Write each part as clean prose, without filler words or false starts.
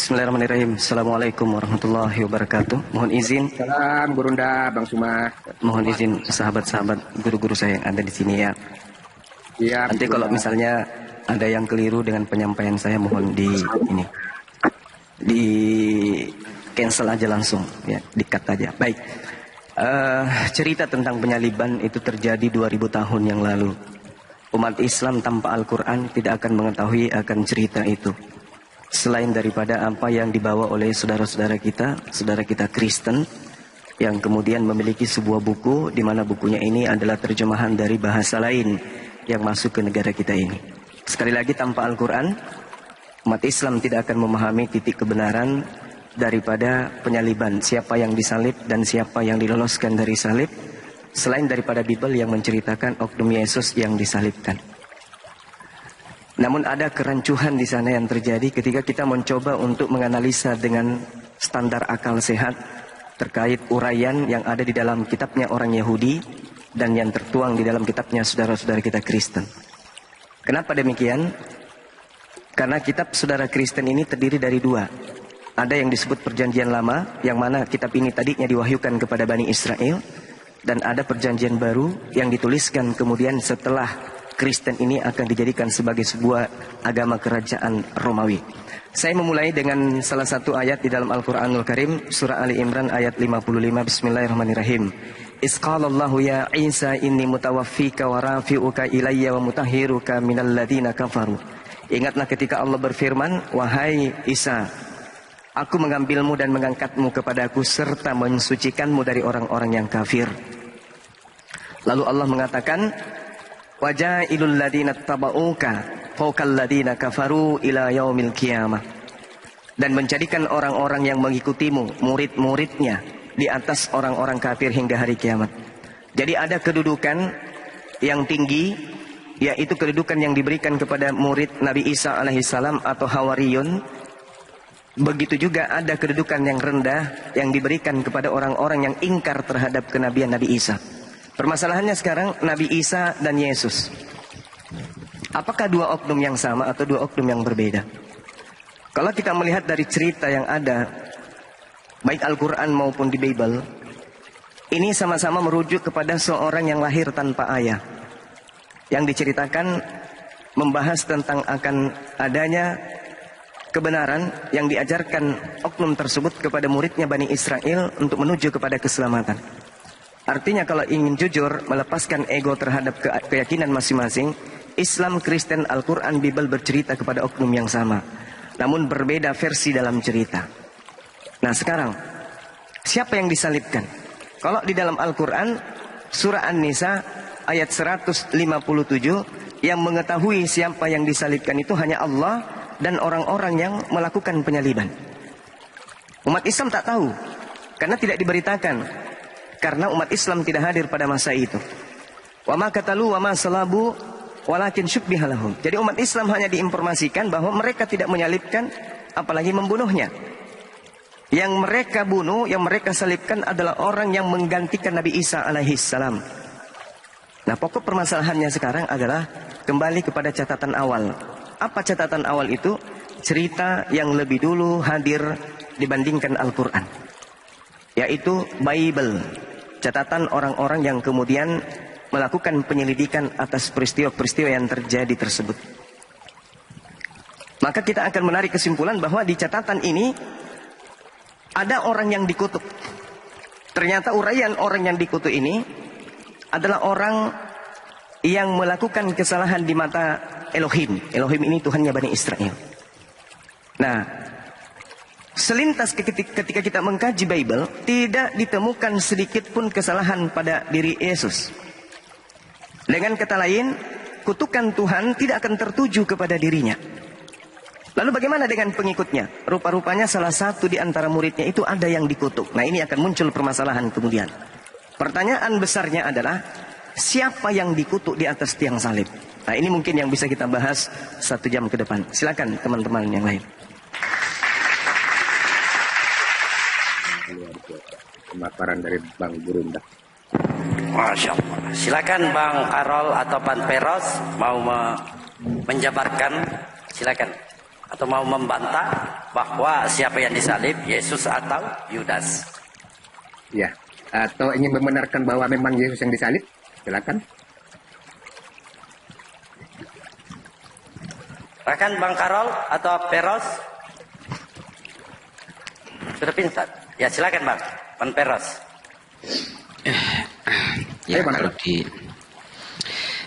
Bismillahirrahmanirrahim. Assalamualaikum warahmatullahi wabarakatuh. Mohon izin. Salam Gurunda, Bang Suma. Mohon izin sahabat-sahabat guru-guru saya yang ada di sini ya. Iya. Nanti kalau misalnya ada yang keliru dengan penyampaian saya, mohon di cancel aja langsung ya, di-cut aja. Baik. Cerita tentang penyaliban itu terjadi 2000 tahun yang lalu. Umat Islam tanpa Al-Quran tidak akan mengetahui akan cerita itu, selain daripada apa yang dibawa oleh saudara-saudara kita Kristen, yang kemudian memiliki sebuah buku di mana bukunya ini adalah terjemahan dari bahasa lain yang masuk ke negara kita ini. Sekali lagi, tanpa Al-Quran, umat Islam tidak akan memahami titik kebenaran daripada penyaliban, siapa yang disalib dan siapa yang diloloskan dari salib, selain daripada Bible yang menceritakan oknum Yesus yang disalibkan. Namun ada kerancuhan di sana yang terjadi ketika kita mencoba untuk menganalisa dengan standar akal sehat terkait uraian yang ada di dalam kitabnya orang Yahudi dan yang tertuang di dalam kitabnya saudara-saudara kita Kristen. Kenapa demikian? Karena kitab saudara Kristen ini terdiri dari dua. Ada yang disebut Perjanjian Lama, yang mana kitab ini tadinya diwahyukan kepada Bani Israel, dan ada Perjanjian Baru yang dituliskan kemudian setelah Kristen ini akan dijadikan sebagai sebuah agama kerajaan Romawi. Saya memulai dengan salah satu ayat di dalam Al-Quranul Karim, surah Ali Imran ayat 55. Bismillahirrahmanirrahim. Isqalallahu ya Isa inni mutawaffika wa rafi'uka ilayya wa mutahhiruka minal ladina kafaru. Ingatlah ketika Allah berfirman, wahai Isa, aku mengambilmu dan mengangkatmu kepadaku serta mensucikanmu dari orang-orang yang kafir. Lalu Allah mengatakan, wajailul ladina tabauka fawqal ladina kafaru ila yaumil qiyamah, dan menjadikan orang-orang yang mengikutimu, murid-muridnya, di atas orang-orang kafir hingga hari kiamat. Jadi ada kedudukan yang tinggi, yaitu kedudukan yang diberikan kepada murid Nabi Isa alaihissalam atau Hawariyun. Begitu juga ada kedudukan yang rendah yang diberikan kepada orang-orang yang ingkar terhadap kenabian Nabi Isa. Permasalahannya sekarang Nabi Isa dan Yesus, apakah dua oknum yang sama atau dua oknum yang berbeda? Kalau kita melihat dari cerita yang ada, baik Al-Quran maupun di Bible, ini sama-sama merujuk kepada seorang yang lahir tanpa ayah, yang diceritakan membahas tentang akan adanya kebenaran yang diajarkan oknum tersebut kepada muridnya Bani Israel untuk menuju kepada keselamatan. Artinya kalau ingin jujur, melepaskan ego terhadap keyakinan masing-masing, Islam, Kristen, Al-Quran, Bible bercerita kepada oknum yang sama, namun berbeda versi dalam cerita. Nah sekarang, siapa yang disalibkan? Kalau di dalam Al-Quran, surah An-Nisa ayat 157, yang mengetahui siapa yang disalibkan itu hanya Allah dan orang-orang yang melakukan penyaliban. Umat Islam tak tahu, karena tidak diberitakan. Karena umat Islam tidak hadir pada masa itu. Wa ma qatalu wa ma salabu walakin syubbiha lahum. Jadi umat Islam hanya diinformasikan bahwa mereka tidak menyalibkan, apalagi membunuhnya. Yang mereka bunuh, yang mereka salibkan adalah orang yang menggantikan Nabi Isa alaihissalam. Nah, pokok permasalahannya sekarang adalah kembali kepada catatan awal. Apa catatan awal itu? Cerita yang lebih dulu hadir dibandingkan Al-Quran, yaitu Bible, catatan orang-orang yang kemudian melakukan penyelidikan atas peristiwa-peristiwa yang terjadi tersebut. Maka kita akan menarik kesimpulan bahwa di catatan ini ada orang yang dikutuk. Ternyata uraian orang yang dikutuk ini adalah orang yang melakukan kesalahan di mata Elohim. Elohim ini Tuhannya Bani Israel. Nah, selintas ketika kita mengkaji Bible, tidak ditemukan sedikit pun kesalahan pada diri Yesus. Dengan kata lain, kutukan Tuhan tidak akan tertuju kepada dirinya. Lalu bagaimana dengan pengikutnya? Rupa-rupanya salah satu di antara muridnya itu ada yang dikutuk. Nah, ini akan muncul permasalahan kemudian. Pertanyaan besarnya adalah, siapa yang dikutuk di atas tiang salib? Nah, ini mungkin yang bisa kita bahas 1 jam ke depan. Silakan teman-teman yang lain. Pemaparan dari Bang Gurunda. Masya Allah. Silakan Bang Arol atau Pan Peros mau menjabarkan. Silakan. atau mau membantah bahwa siapa yang disalib, Yesus atau Yudas? Ya. Atau ingin membenarkan bahwa memang Yesus yang disalib? Silakan. Bahkan Bang Karol atau Peros? Sudah pintar. Ya silakan Bang Peros. Ya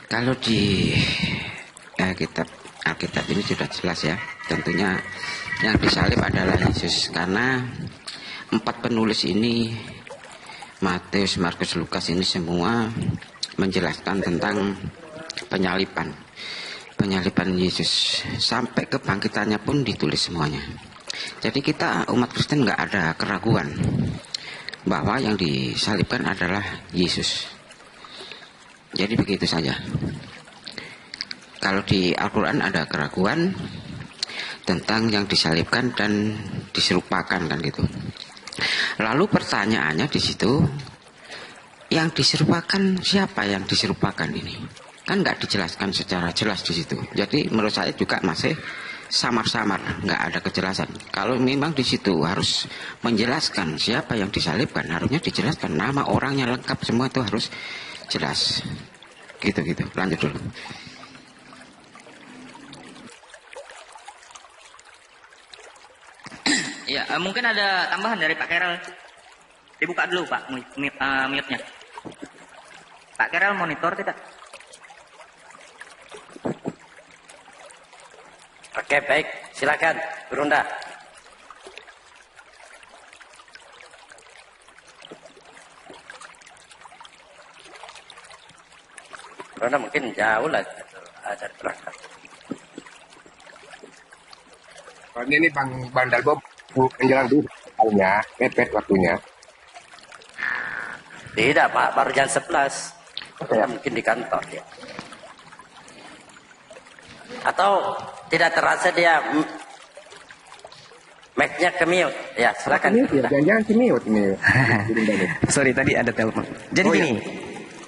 kalau di kitab Alkitab ini sudah jelas ya, tentunya yang disalib adalah Yesus, karena 4 penulis ini, Matius, Markus, Lukas, ini semua menjelaskan tentang penyaliban Yesus, sampai kebangkitannya pun ditulis semuanya. Jadi kita umat Kristen nggak ada keraguan bahwa yang disalibkan adalah Yesus. Jadi begitu saja. Kalau di Al-Quran ada keraguan tentang yang disalibkan dan diserupakan kan gitu. Lalu pertanyaannya di situ, yang diserupakan siapa yang diserupakan ini? Kan nggak dijelaskan secara jelas di situ. Jadi menurut saya juga masih samar-samar, nggak ada kejelasan. Kalau memang di situ harus menjelaskan siapa yang disalibkan, harusnya dijelaskan nama orangnya lengkap semua, itu harus jelas. Gitu. Lanjut dulu. Ya, mungkin ada tambahan dari Pak Kerel. Dibuka dulu Pak mute-nya. Pak Kerel monitor tidak? Oke, baik. Silakan, Brunda. Brunda mungkin jauh lah dari berangkat. Soalnya ini Bang Dalbo menjelang dulu waktunya, mepet waktunya. Tidak, Pak. Baru jam 11. Ya, mungkin di kantor ya. Atau tidak terasa dia mic-nya ke mute. Ya, silakan. Jangan ke mute ini. Sorry, tadi ada telepon. Jadi gini,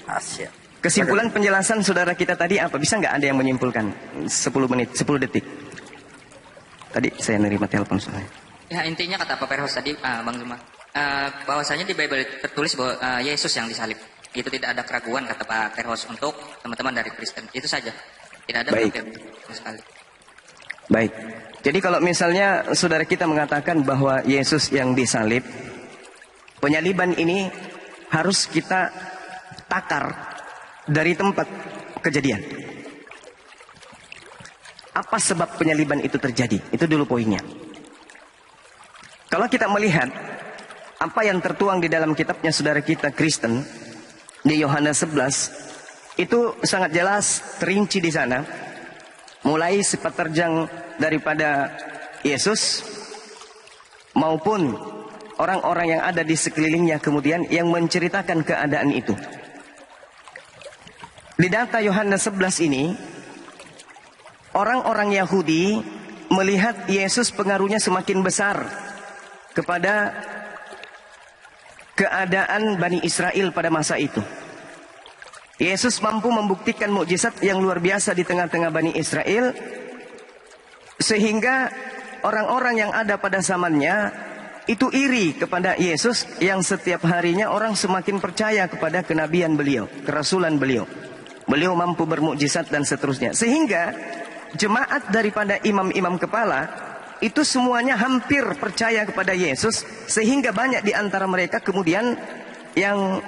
Asyik. kesimpulan penjelasan saudara kita tadi apa? Bisa nggak ada yang menyimpulkan? 10 menit, 10 detik. Tadi saya nerima telepon soalnya. Ya, intinya kata Pak Perhos tadi, Bang Zuma, bahwasanya di Bible tertulis bahwa Yesus yang disalib. Itu tidak ada keraguan kata Pak Perhos untuk teman-teman dari Kristen. Itu saja. Tidak ada Baik. sekali. Baik. Jadi kalau misalnya saudara kita mengatakan bahwa Yesus yang disalib, penyaliban ini harus kita takar dari tempat kejadian. Apa sebab penyaliban itu terjadi? Itu dulu poinnya. Kalau kita melihat apa yang tertuang di dalam kitabnya saudara kita Kristen di Yohanes 11, itu sangat jelas terinci di sana. Mulai sifat terjang daripada Yesus maupun orang-orang yang ada di sekelilingnya kemudian yang menceritakan keadaan itu. Di data Yohanes 11 ini, orang-orang Yahudi melihat Yesus pengaruhnya semakin besar kepada keadaan Bani Israel pada masa itu. Yesus mampu membuktikan mukjizat yang luar biasa di tengah-tengah Bani Israel, sehingga orang-orang yang ada pada zamannya itu iri kepada Yesus yang setiap harinya orang semakin percaya kepada kenabian beliau, kerasulan beliau. Beliau mampu bermukjizat dan seterusnya. Sehingga jemaat daripada imam-imam kepala itu semuanya hampir percaya kepada Yesus, sehingga banyak di antara mereka kemudian yang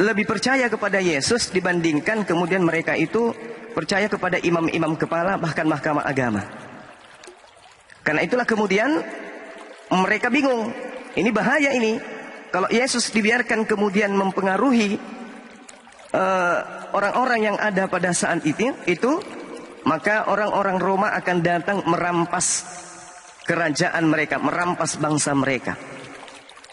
lebih percaya kepada Yesus dibandingkan kemudian mereka itu percaya kepada imam-imam kepala bahkan mahkamah agama. Karena itulah kemudian mereka bingung, ini bahaya ini. Kalau Yesus dibiarkan kemudian mempengaruhi orang-orang yang ada pada saat itu, maka orang-orang Roma akan datang merampas kerajaan mereka, merampas bangsa mereka.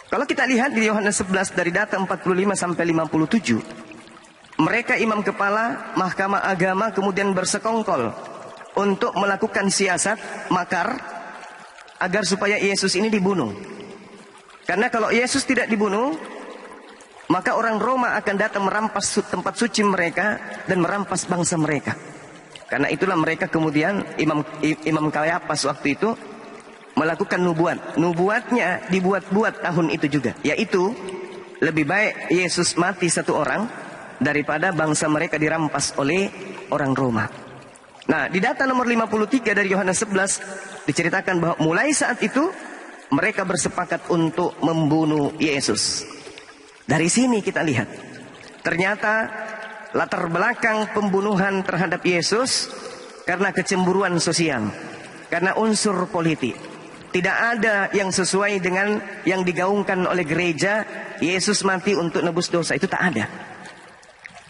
Kalau kita lihat di Yohanes 11 dari data 45 sampai 57, mereka imam kepala, mahkamah agama kemudian bersekongkol untuk melakukan siasat, makar, agar supaya Yesus ini dibunuh. Karena kalau Yesus tidak dibunuh, maka orang Roma akan datang merampas tempat suci mereka dan merampas bangsa mereka. Karena itulah mereka kemudian Imam Kayafas waktu itu melakukan nubuat. Nubuatnya dibuat-buat tahun itu juga, yaitu lebih baik Yesus mati satu orang daripada bangsa mereka dirampas oleh orang Roma. Nah, di data nomor 53 dari Yohanes 11 diceritakan bahwa mulai saat itu mereka bersepakat untuk membunuh Yesus. Dari sini kita lihat, ternyata latar belakang pembunuhan terhadap Yesus karena kecemburuan sosial, karena unsur politik. Tidak ada yang sesuai dengan yang digaungkan oleh gereja, Yesus mati untuk nebus dosa, itu tak ada.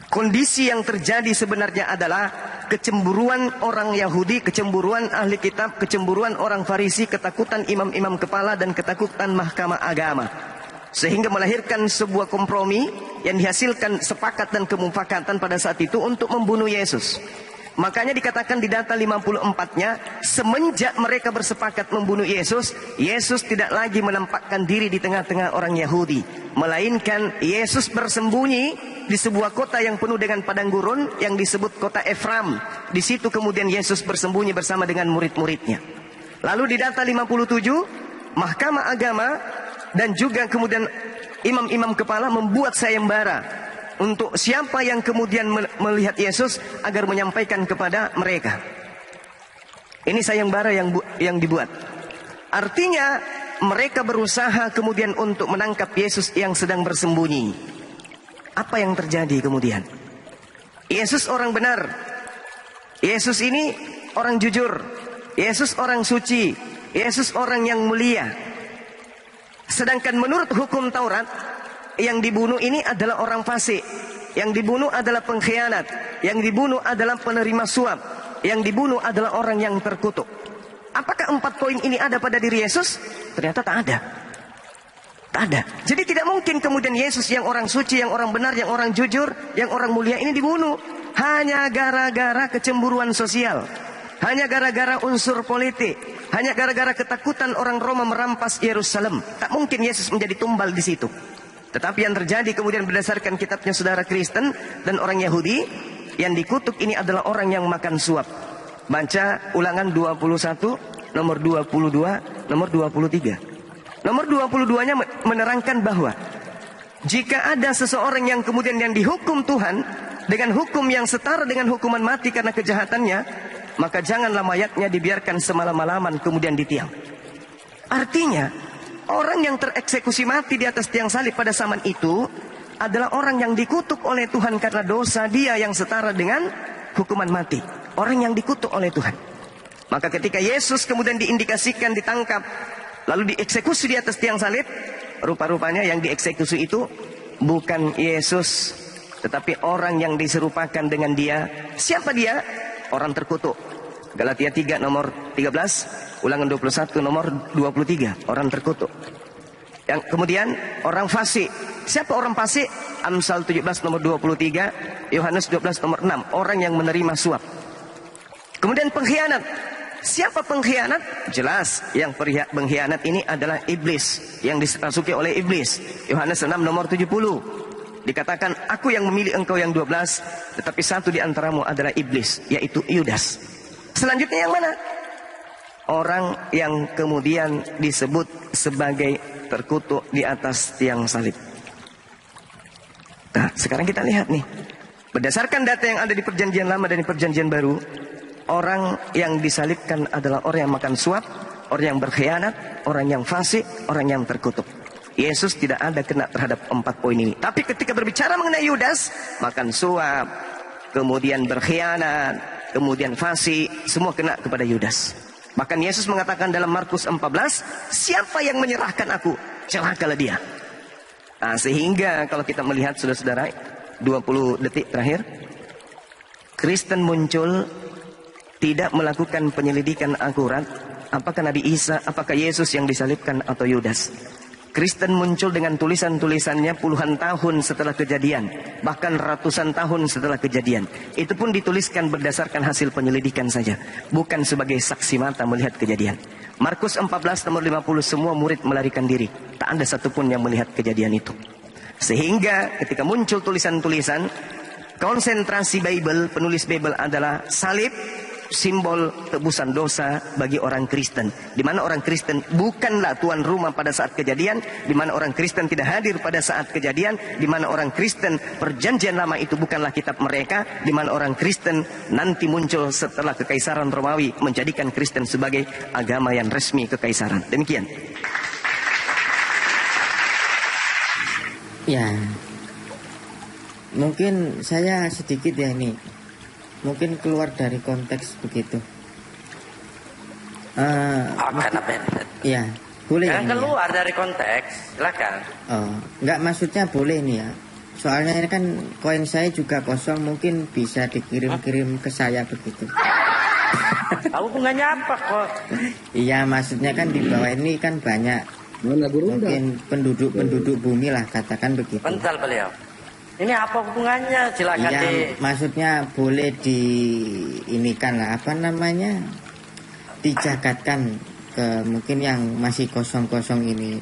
Kondisi yang terjadi sebenarnya adalah kecemburuan orang Yahudi, kecemburuan ahli kitab, kecemburuan orang Farisi, ketakutan imam-imam kepala dan ketakutan mahkamah agama. Sehingga melahirkan sebuah kompromi yang dihasilkan sepakat dan kemufakatan pada saat itu untuk membunuh Yesus. Makanya dikatakan di data 54-nya, semenjak mereka bersepakat membunuh Yesus, Yesus tidak lagi menampakkan diri di tengah-tengah orang Yahudi, melainkan Yesus bersembunyi di sebuah kota yang penuh dengan padang gurun yang disebut kota Efraim. Di situ kemudian Yesus bersembunyi bersama dengan murid-muridnya. Lalu di data 57, mahkamah agama dan juga kemudian imam-imam kepala membuat sayembara untuk siapa yang kemudian melihat Yesus agar menyampaikan kepada mereka. Ini sayembara yang dibuat. Artinya mereka berusaha kemudian untuk menangkap Yesus yang sedang bersembunyi. Apa yang terjadi kemudian? Yesus orang benar. Yesus ini orang jujur. Yesus orang suci. Yesus orang yang mulia. Sedangkan menurut hukum Taurat, yang dibunuh ini adalah orang fasik, yang dibunuh adalah pengkhianat, yang dibunuh adalah penerima suap, yang dibunuh adalah orang yang terkutuk. Apakah 4 poin ini ada pada diri Yesus? Ternyata tak ada. Tak ada. Jadi tidak mungkin kemudian Yesus yang orang suci, yang orang benar, yang orang jujur, yang orang mulia ini dibunuh hanya gara-gara kecemburuan sosial, hanya gara-gara unsur politik, hanya gara-gara ketakutan orang Roma merampas Yerusalem. Tak mungkin Yesus menjadi tumbal di situ. Tetapi yang terjadi kemudian berdasarkan kitabnya saudara Kristen dan orang Yahudi, yang dikutuk ini adalah orang yang makan suap. Baca Ulangan 21, nomor 22, nomor 23. Nomor 22-nya menerangkan bahwa jika ada seseorang yang kemudian yang dihukum Tuhan dengan hukum yang setara dengan hukuman mati karena kejahatannya, maka janganlah mayatnya dibiarkan semalam-malaman kemudian ditiang. Artinya, orang yang tereksekusi mati di atas tiang salib pada zaman itu adalah orang yang dikutuk oleh Tuhan karena dosa dia yang setara dengan hukuman mati. Orang yang dikutuk oleh Tuhan. Maka ketika Yesus kemudian diindikasikan ditangkap, lalu dieksekusi di atas tiang salib, rupa-rupanya yang dieksekusi itu bukan Yesus, tetapi orang yang diserupakan dengan dia. Siapa dia? Orang terkutuk. Galatia 3 nomor 13, Ulangan 21 nomor 23, orang terkutuk. Yang kemudian orang fasik. Siapa orang fasik? Amsal 17 nomor 23, Yohanes 12 nomor 6, orang yang menerima suap. Kemudian pengkhianat. Siapa pengkhianat? Jelas yang pengkhianat ini adalah iblis, yang dirasuki oleh iblis. Yohanes 6 nomor 70. Dikatakan, aku yang memilih engkau yang 12, tetapi satu di antaramu adalah iblis, yaitu Yudas. Selanjutnya yang mana? Orang yang kemudian disebut sebagai terkutuk di atas tiang salib. Nah, sekarang kita lihat nih. Berdasarkan data yang ada di perjanjian lama dan di perjanjian baru, orang yang disalibkan adalah orang yang makan suap, orang yang berkhianat, orang yang fasik, orang yang terkutuk. Yesus tidak ada kena terhadap 4 poin ini. Tapi ketika berbicara mengenai Yudas, makan suap, kemudian berkhianat, kemudian fasik, semua kena kepada Yudas. Bahkan Yesus mengatakan dalam Markus 14, siapa yang menyerahkan aku? Celakalah dia. Nah, sehingga kalau kita melihat saudara-saudara, 20 detik terakhir, Kristen muncul tidak melakukan penyelidikan akurat, apakah Nabi Isa, apakah Yesus yang disalibkan atau Yudas. Kristen muncul dengan tulisan-tulisannya puluhan tahun setelah kejadian, bahkan ratusan tahun setelah kejadian. Itu pun dituliskan berdasarkan hasil penyelidikan saja, bukan sebagai saksi mata melihat kejadian. Markus 14 nomor 50, semua murid melarikan diri. Tak ada satupun yang melihat kejadian itu. Sehingga ketika muncul tulisan-tulisan, konsentrasi Bible, penulis Bible adalah salib, simbol tebusan dosa bagi orang Kristen. Di mana orang Kristen bukanlah tuan rumah pada saat kejadian, di mana orang Kristen tidak hadir pada saat kejadian, di mana orang Kristen perjanjian lama itu bukanlah kitab mereka, di mana orang Kristen nanti muncul setelah kekaisaran Romawi menjadikan Kristen sebagai agama yang resmi kekaisaran. Demikian. Ya, mungkin saya sedikit ya ini, mungkin keluar dari konteks begitu. Kenapa? Ya, boleh ya. Keluar dari konteks, silakan. Oh, enggak, maksudnya boleh nih ya. Soalnya ini kan koin saya juga kosong, mungkin bisa dikirim-kirim ke saya begitu. Hubungannya apa kok? Iya, maksudnya kan di bawah ini kan banyak mungkin penduduk bumi lah, katakan begitu. Bentar beliau. Ini apa hubungannya? Silakan Iya, maksudnya boleh diinikan lah, apa namanya, dijagatkan ke mungkin yang masih kosong-kosong ini,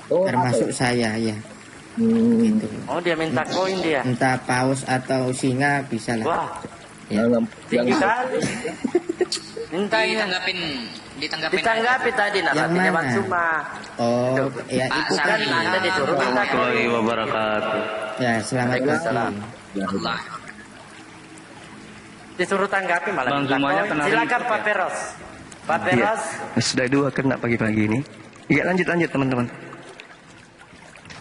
termasuk saya ya. Gitu. Oh, dia minta koin dia. Entah paus atau singa bisa lah. Wah, Ya. tinggi kali. Minta ditanggapi tadi Yang nantinya mana? Bang Suma. Oh, ya itu kan Anda disuruh minta koin. wabarakatuh. ya, selamat Waalaikumsalam. pagi. Disuruh tanggapi malah Bang minta Zumanya koin. kena Silakan ribut Pak ya? Peros. Pak Iya. Peros, Sudah 2 kena pagi-pagi ini. Ya, lanjut teman-teman.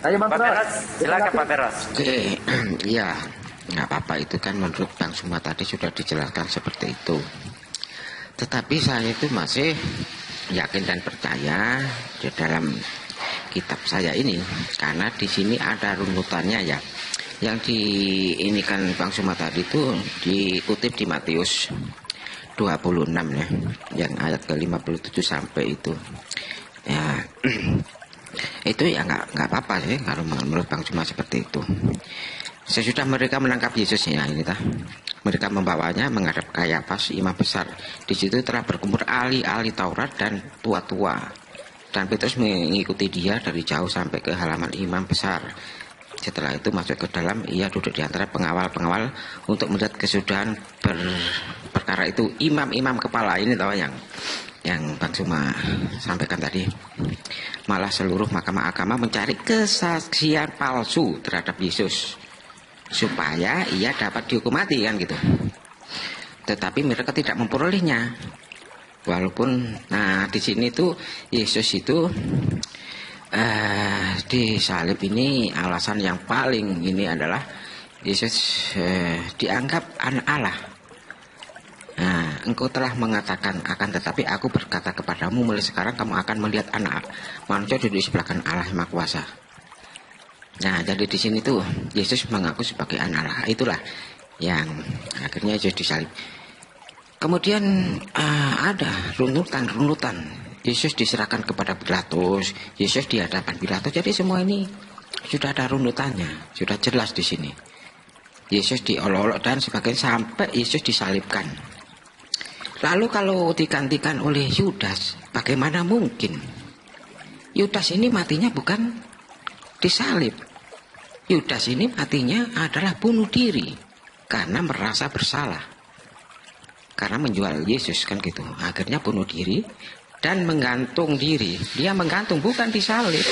Ayo Bang Pak Peros. Peros, silakan Pak Peros. Oke, ya nggak apa-apa, itu kan menurut Bang Suma tadi sudah dijelaskan seperti itu. Tetapi saya itu masih yakin dan percaya di dalam kitab saya ini, karena di sini ada runutannya ya. Yang diinikan Bang Suma tadi itu dikutip di Matius 26 ya, yang ayat ke-57 sampai itu. Ya, itu ya nggak apa-apa sih kalau menurut Bang Suma seperti itu. Sesudah mereka menangkap Yesus ya ini tah, mereka membawanya menghadap Kayafas, imam besar. Di situ telah berkumpul ahli-ahli Taurat dan tua-tua. Dan Petrus mengikuti dia dari jauh sampai ke halaman imam besar. Setelah itu masuk ke dalam, ia duduk di antara pengawal-pengawal untuk melihat kesudahan perkara itu. Imam-imam kepala ini tahu yang Bang Suma sampaikan tadi. Malah seluruh mahkamah agama mencari kesaksian palsu terhadap Yesus, supaya ia dapat dihukum mati kan gitu. Tetapi mereka tidak memperolehnya. Walaupun di sini tuh Yesus itu disalib ini alasan yang paling ini adalah Yesus dianggap anak Allah. Nah, engkau telah mengatakan akan, tetapi aku berkata kepadamu, mulai sekarang kamu akan melihat anak manusia duduk di sebelah kanan Allah yang Maha Kuasa. Nah, jadi di sini tuh Yesus mengaku sebagai anak Allah. Itulah yang akhirnya Yesus disalib. Kemudian ada runutan. Yesus diserahkan kepada Pilatus, Yesus di hadapan Pilatus. Jadi semua ini sudah ada runutannya, sudah jelas di sini. Yesus diolok-olok dan sebagainya sampai Yesus disalibkan. Lalu kalau digantikan oleh Yudas, bagaimana mungkin? Yudas ini matinya bukan disalib. Yudas ini matinya adalah bunuh diri karena merasa bersalah, karena menjual Yesus kan gitu. Akhirnya bunuh diri dan menggantung diri. Dia menggantung, bukan disalib.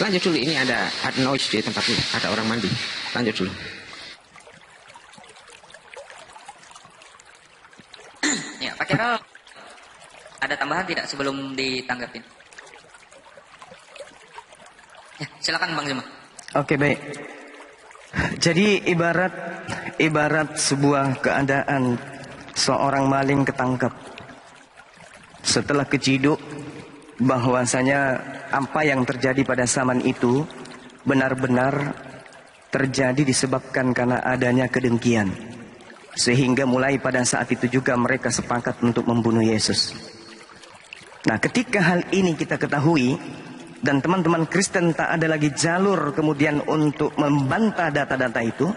Lanjut dulu, ini ada noise di tempat ini, ada orang mandi. Lanjut dulu. Ya, Pak Carol, ada tambahan tidak sebelum ditanggapin? Ya, silakan Bang Zuma. Oke, baik. Jadi ibarat sebuah keadaan seorang maling ketangkap. Setelah keciduk bahwasanya apa yang terjadi pada zaman itu benar-benar terjadi disebabkan karena adanya kedengkian. Sehingga mulai pada saat itu juga mereka sepakat untuk membunuh Yesus. Nah, ketika hal ini kita ketahui dan teman-teman Kristen tak ada lagi jalur kemudian untuk membantah data-data itu,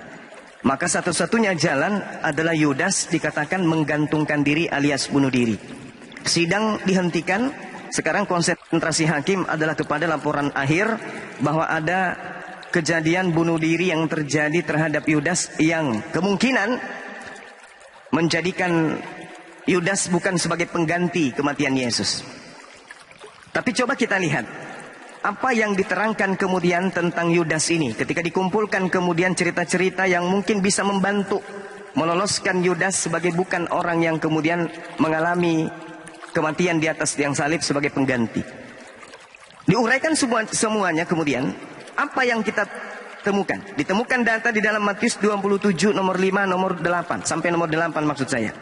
maka satu-satunya jalan adalah Yudas dikatakan menggantungkan diri alias bunuh diri. Sidang dihentikan. Sekarang konsentrasi hakim adalah kepada laporan akhir bahwa ada kejadian bunuh diri yang terjadi terhadap Yudas yang kemungkinan menjadikan Yudas bukan sebagai pengganti kematian Yesus. Tapi coba kita lihat apa yang diterangkan kemudian tentang Yudas ini ketika dikumpulkan kemudian cerita-cerita yang mungkin bisa membantu meloloskan Yudas sebagai bukan orang yang kemudian mengalami kematian di atas tiang salib sebagai pengganti. Diuraikan semuanya kemudian apa yang kita temukan. Ditemukan data di dalam Matius 27 nomor 5 nomor 8 sampai nomor 8 maksud saya.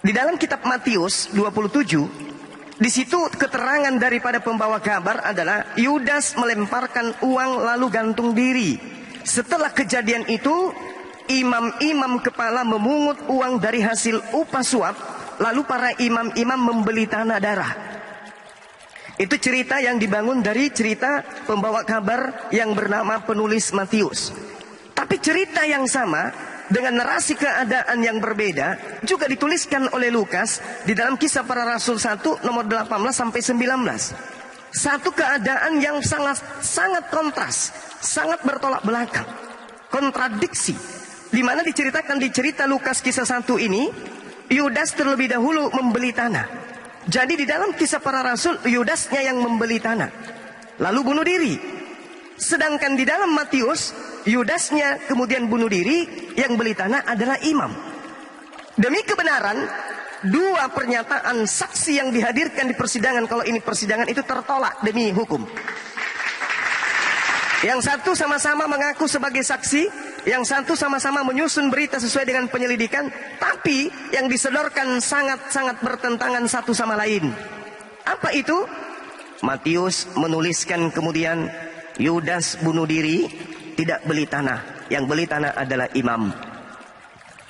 Di dalam kitab Matius 27 di situ keterangan daripada pembawa kabar adalah Yudas melemparkan uang lalu gantung diri. Setelah kejadian itu imam-imam kepala memungut uang dari hasil upah suap, lalu para imam-imam membeli tanah darah. Itu cerita yang dibangun dari cerita pembawa kabar yang bernama penulis Matius. Tapi cerita yang sama dengan narasi keadaan yang berbeda juga dituliskan oleh Lukas di dalam Kisah Para Rasul 1 nomor 18 sampai 19. Satu keadaan yang sangat kontras, sangat bertolak belakang, kontradiksi. Di mana diceritakan di cerita Lukas kisah 1 ini, Yudas terlebih dahulu membeli tanah. Jadi di dalam Kisah Para Rasul, Yudasnya yang membeli tanah, lalu bunuh diri. Sedangkan di dalam Matius, Yudasnya kemudian bunuh diri, yang beli tanah adalah imam. Demi kebenaran, dua pernyataan saksi yang dihadirkan di persidangan, kalau ini persidangan itu tertolak demi hukum. Yang satu sama-sama mengaku sebagai saksi, yang satu sama-sama menyusun berita sesuai dengan penyelidikan, tapi yang disodorkan sangat-sangat bertentangan satu sama lain. Apa itu? Matius menuliskan kemudian Yudas bunuh diri, tidak beli tanah. Yang beli tanah adalah imam.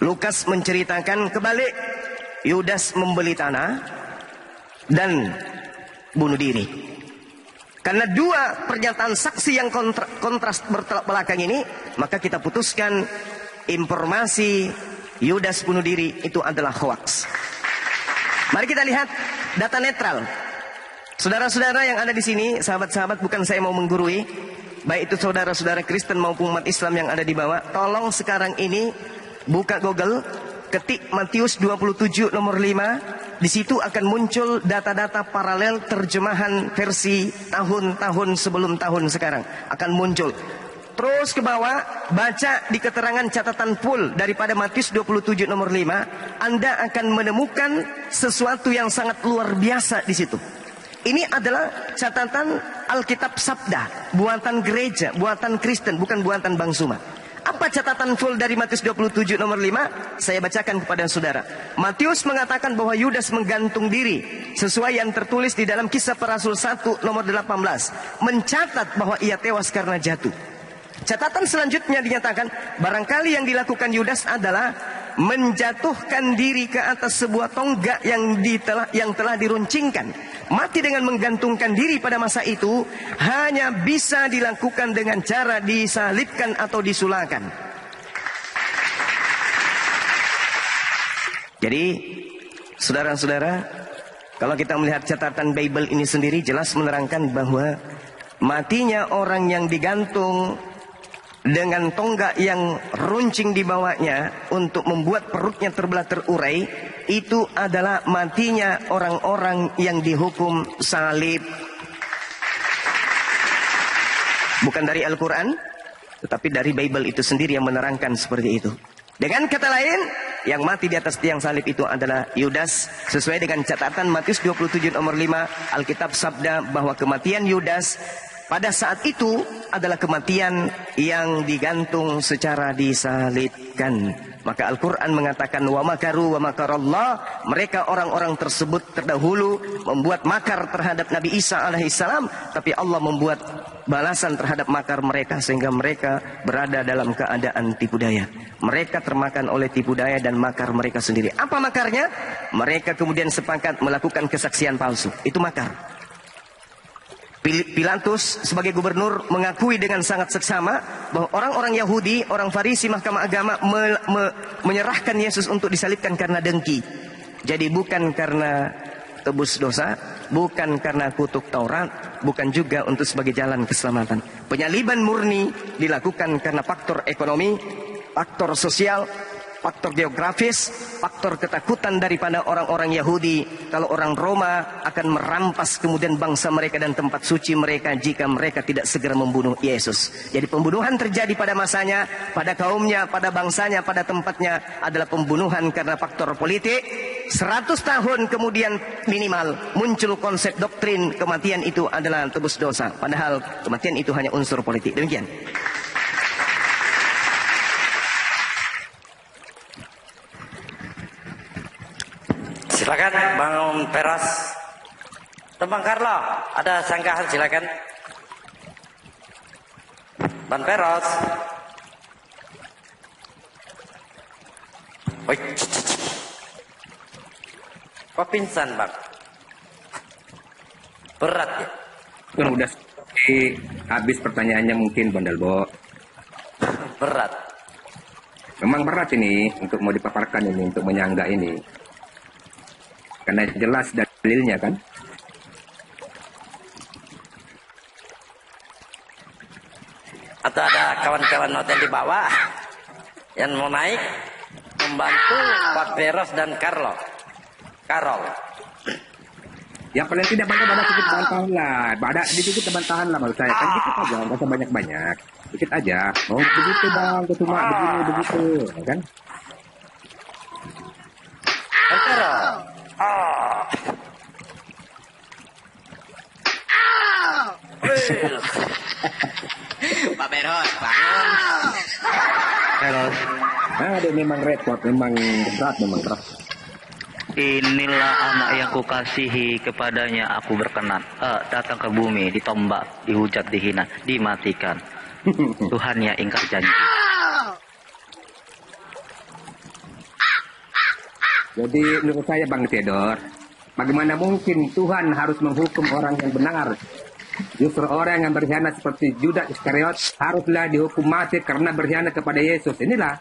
Lukas menceritakan kebalik, Yudas membeli tanah dan bunuh diri. Karena dua pernyataan saksi yang kontras bertolak belakang ini, maka kita putuskan informasi Yudas bunuh diri itu adalah hoaks. Mari kita lihat data netral. Saudara-saudara yang ada di sini, sahabat-sahabat, bukan saya mau menggurui, baik itu saudara-saudara Kristen maupun umat Islam yang ada di bawah, tolong sekarang ini buka Google, ketik Matius 27 nomor 5. Di situ akan muncul data-data paralel terjemahan versi tahun-tahun sebelum tahun sekarang. Akan muncul. Terus ke bawah, baca di keterangan catatan full daripada Matius 27 nomor 5. Anda akan menemukan sesuatu yang sangat luar biasa di situ. Ini adalah catatan Alkitab Sabda, buatan gereja, buatan Kristen, bukan buatan Bang Suma. Apa catatan full dari Matius 27 nomor 5? Saya bacakan kepada saudara. Matius mengatakan bahwa Yudas menggantung diri sesuai yang tertulis di dalam Kisah Para Rasul 1 nomor 18. Mencatat bahwa ia tewas karena jatuh. Catatan selanjutnya dinyatakan barangkali yang dilakukan Yudas adalah menjatuhkan diri ke atas sebuah tonggak yang telah diruncingkan. Mati dengan menggantungkan diri pada masa itu hanya bisa dilakukan dengan cara disalibkan atau disulakan. Jadi, saudara-saudara, kalau kita melihat catatan Bible ini sendiri jelas menerangkan bahwa matinya orang yang digantung dengan tonggak yang runcing di bawahnya untuk membuat perutnya terbelah terurai, itu adalah matinya orang-orang yang dihukum salib. Bukan dari Al-Quran, tetapi dari Bible itu sendiri yang menerangkan seperti itu. Dengan kata lain, yang mati di atas tiang salib itu adalah Yudas. Sesuai dengan catatan Matius 27 nomor 5, Alkitab sabda bahwa kematian Yudas pada saat itu adalah kematian yang digantung secara disalibkan. Maka Al-Quran mengatakan wa makaru wa makarallah, mereka orang-orang tersebut terdahulu membuat makar terhadap Nabi Isa alaihissalam, tapi Allah membuat balasan terhadap makar mereka sehingga mereka berada dalam keadaan tipu daya. Mereka termakan oleh tipu daya dan makar mereka sendiri. Apa makarnya? Mereka kemudian sepakat melakukan kesaksian palsu. Itu makar. Pilatus sebagai gubernur mengakui dengan sangat seksama bahwa orang-orang Yahudi, orang Farisi, mahkamah agama menyerahkan Yesus untuk disalibkan karena dengki. Jadi bukan karena tebus dosa, bukan karena kutuk Taurat, bukan juga untuk sebagai jalan keselamatan. Penyaliban murni dilakukan karena faktor ekonomi, faktor sosial, faktor geografis, faktor ketakutan daripada orang-orang Yahudi kalau orang Roma akan merampas kemudian bangsa mereka dan tempat suci mereka jika mereka tidak segera membunuh Yesus. Jadi pembunuhan terjadi pada masanya, pada kaumnya, pada bangsanya, pada tempatnya adalah pembunuhan karena faktor politik. 100 tahun kemudian minimal muncul konsep doktrin kematian itu adalah tebus dosa. Padahal kematian itu hanya unsur politik. Demikian. Silakan Bang Peros. Bang Carlo, ada sanggahan silakan. Bang Peros. Oi. Kok pingsan, Bang? Berat ya? Udah habis pertanyaannya mungkin Bang Dalbo. Berat. Memang berat ini untuk mau dipaparkan ini, untuk menyangga ini. Karena jelas dalilnya kan. Atau ada kawan-kawan hotel di bawah yang mau naik membantu Pak Peros dan Carol. Ya paling tidak banyak sedikit bantahan lah. Ada sedikit bantahan lah maksud saya. Kan dikit aja, nggak usah banyak-banyak. Dikit aja. Oh begitu bang, cuma begini begitu, ya kan? Bang Peros. Pak Peros, bangun. Peros. Aduh memang repot, memang berat. Inilah anak yang kukasihi, kepadanya aku berkenan. Datang ke bumi, ditombak, dihujat, dihina, dimatikan. Tuhannya ingkar janji. Jadi menurut saya Bang Theodor, bagaimana mungkin Tuhan harus menghukum orang yang benar? Justru orang yang berkhianat seperti Judas Iskariot haruslah dihukum mati karena berkhianat kepada Yesus. Inilah.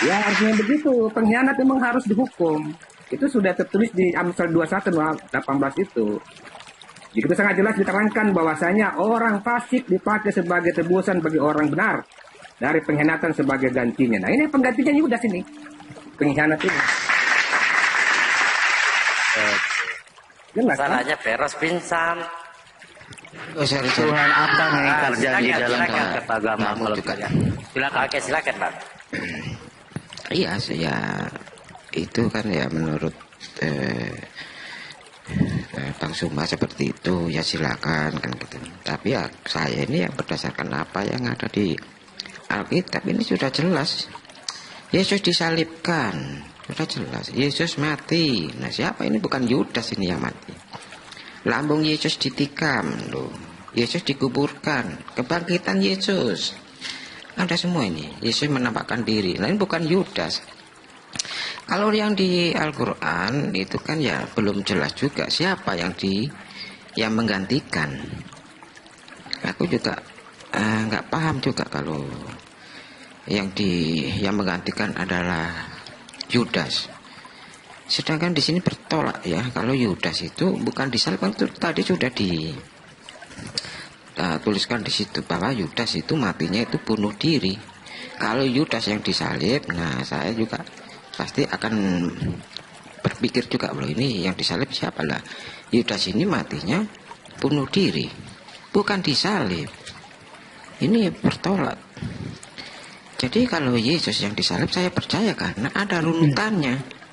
Ya harusnya begitu. Pengkhianat memang harus dihukum. Itu sudah tertulis di Amsal 21:18 itu. Jadi itu sangat jelas diterangkan bahwasanya orang fasik dipakai sebagai tebusan bagi orang benar dari pengkhianatan sebagai gantinya. Nah ini penggantinya Yudas ini. Pengkhianat ini. Jelas, kan? Salahnya Peros pingsan. Tuhan akan mengingkar janji silakan, dalam silakan. konteks agama. Kamu Kalau juga. silakan. Oke, silakan, Bang. Iya, ya itu kan ya menurut Bang Suma seperti itu, ya silakan kan gitu. Tapi ya saya ini yang berdasarkan apa yang ada di Alkitab ini sudah jelas. Yesus disalibkan, sudah jelas. Yesus mati. Nah siapa ini? Bukan Yudas ini yang mati. Lambung Yesus ditikam loh. Yesus dikuburkan. Kebangkitan Yesus. Ada semua ini. Yesus menampakkan diri. Nah ini bukan Yudas. Kalau yang di Al-Quran itu kan ya belum jelas juga siapa yang menggantikan. Aku juga nggak paham juga kalau yang menggantikan adalah Yudas. Sedangkan di sini bertolak ya kalau Yudas itu bukan disalibkan, itu tadi sudah tuliskan di situ bahwa Yudas itu matinya itu bunuh diri. Kalau Yudas yang disalib, nah saya juga pasti akan berpikir juga bahwa ini yang disalib siapa lah. Yudas ini matinya bunuh diri, bukan disalib. Ini bertolak. Jadi kalau Yesus yang disalib saya percaya karena ada runutannya.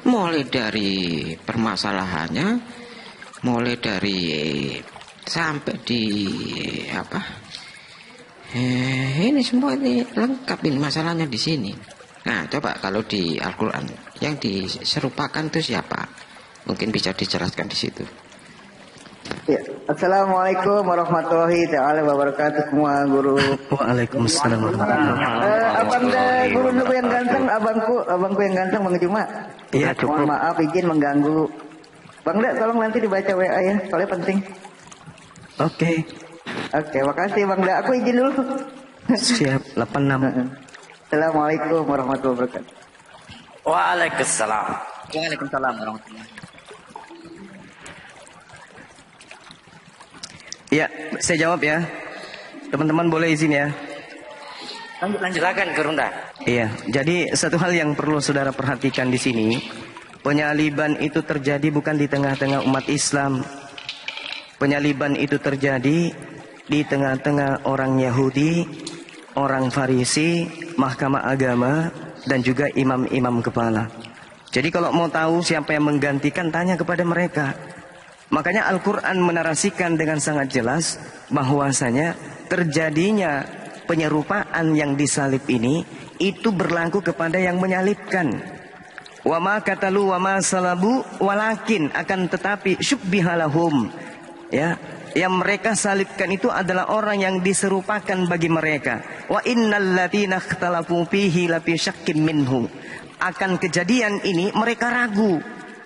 Mulai dari permasalahannya, mulai dari sampai di apa? Ini semua ini lengkap ini masalahnya di sini. Nah, coba kalau di Al-Qur'an yang diserupakan itu siapa? Mungkin bisa dijelaskan di situ. Ya. Assalamualaikum warahmatullahi taala wabarakatuh semua guru. Waalaikumsalam warahmatullahi wabarakatuh. Abang guru yang ganteng, abangku yang ganteng Bang Juma. Iya, cukup. Mohon maaf izin mengganggu. Bang Da, tolong nanti dibaca WA ya, soalnya penting. Oke, Makasih Bang Da. Aku izin dulu. siap. 86. Assalamualaikum warahmatullahi wabarakatuh. Waalaikumsalam. Waalaikumsalam warahmatullahi. Ya, saya jawab ya. Teman-teman boleh izin ya. Lanjut. Silakan Gurunda. Iya, jadi satu hal yang perlu saudara perhatikan di sini, penyaliban itu terjadi bukan di tengah-tengah umat Islam. Penyaliban itu terjadi di tengah-tengah orang Yahudi, orang Farisi, mahkamah agama, dan juga imam-imam kepala. Jadi kalau mau tahu siapa yang menggantikan, tanya kepada mereka. Makanya Al-Quran menarasikan dengan sangat jelas bahwasanya terjadinya penyerupaan yang disalib ini itu berlaku kepada yang menyalibkan. Wa ma katalu wa ma salabu walakin, akan tetapi syubbihalahum, ya, yang mereka salibkan itu adalah orang yang diserupakan bagi mereka. Wa innal latina ikhtalafu fihi lafi syakkin minhu. Akan kejadian ini mereka ragu,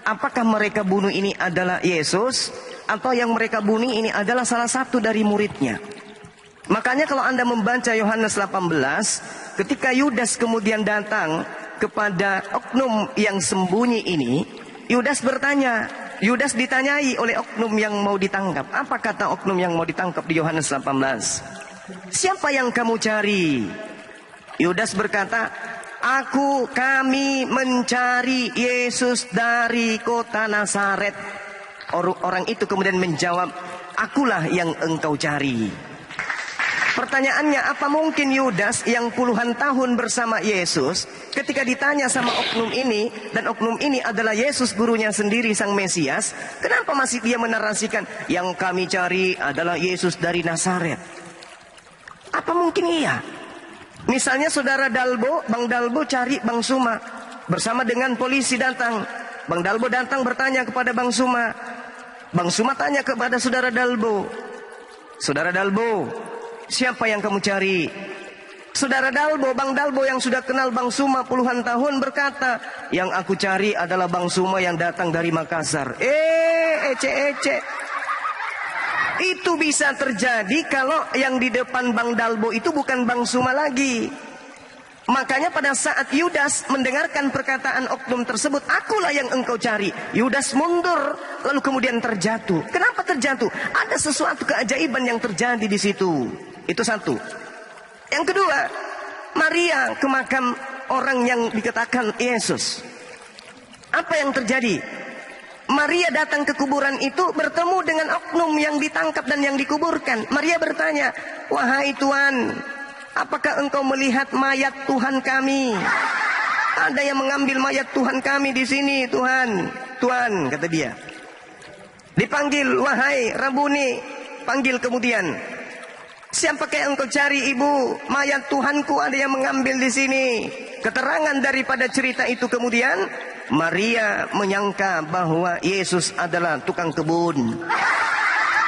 apakah mereka bunuh ini adalah Yesus atau yang mereka bunuh ini adalah salah satu dari muridnya. Makanya kalau Anda membaca Yohanes 18, ketika Yudas kemudian datang kepada oknum yang sembunyi ini, Yudas bertanya, Yudas ditanyai oleh oknum yang mau ditangkap. Apa kata oknum yang mau ditangkap di Yohanes 18? Siapa yang kamu cari? Yudas berkata, kami mencari Yesus dari kota Nazaret. Orang itu kemudian menjawab, akulah yang engkau cari. Pertanyaannya, apa mungkin Yudas yang puluhan tahun bersama Yesus, ketika ditanya sama oknum ini, dan oknum ini adalah Yesus gurunya sendiri, Sang Mesias, kenapa masih dia menarasikan yang kami cari adalah Yesus dari Nazaret? Apa mungkin iya? Misalnya saudara Dalbo, Bang Dalbo cari Bang Suma, bersama dengan polisi datang. Bang Dalbo datang bertanya kepada Bang Suma. Bang Suma tanya kepada saudara Dalbo, saudara Dalbo, siapa yang kamu cari? Saudara Dalbo, Bang Dalbo yang sudah kenal Bang Suma puluhan tahun berkata, yang aku cari adalah Bang Suma yang datang dari Makassar. Ece. Itu bisa terjadi kalau yang di depan Bang Dalbo itu bukan Bang Suma lagi. Makanya pada saat Yudas mendengarkan perkataan oknum tersebut, akulah yang engkau cari, Yudas mundur, lalu kemudian terjatuh. Kenapa terjatuh? Ada sesuatu keajaiban yang terjadi di situ. Itu satu. Yang kedua, Maria ke makam orang yang dikatakan Yesus. Apa yang terjadi? Maria datang ke kuburan itu bertemu dengan oknum yang ditangkap dan yang dikuburkan. Maria bertanya, wahai Tuhan, apakah engkau melihat mayat Tuhan kami? Ada yang mengambil mayat Tuhan kami di sini, Tuhan. Tuhan, kata dia. Dipanggil, wahai Rabuni, panggil kemudian. Siapakah yang engkau cari, ibu? Mayat Tuhanku ada yang mengambil di sini. Keterangan daripada cerita itu kemudian, Maria menyangka bahwa Yesus adalah tukang kebun.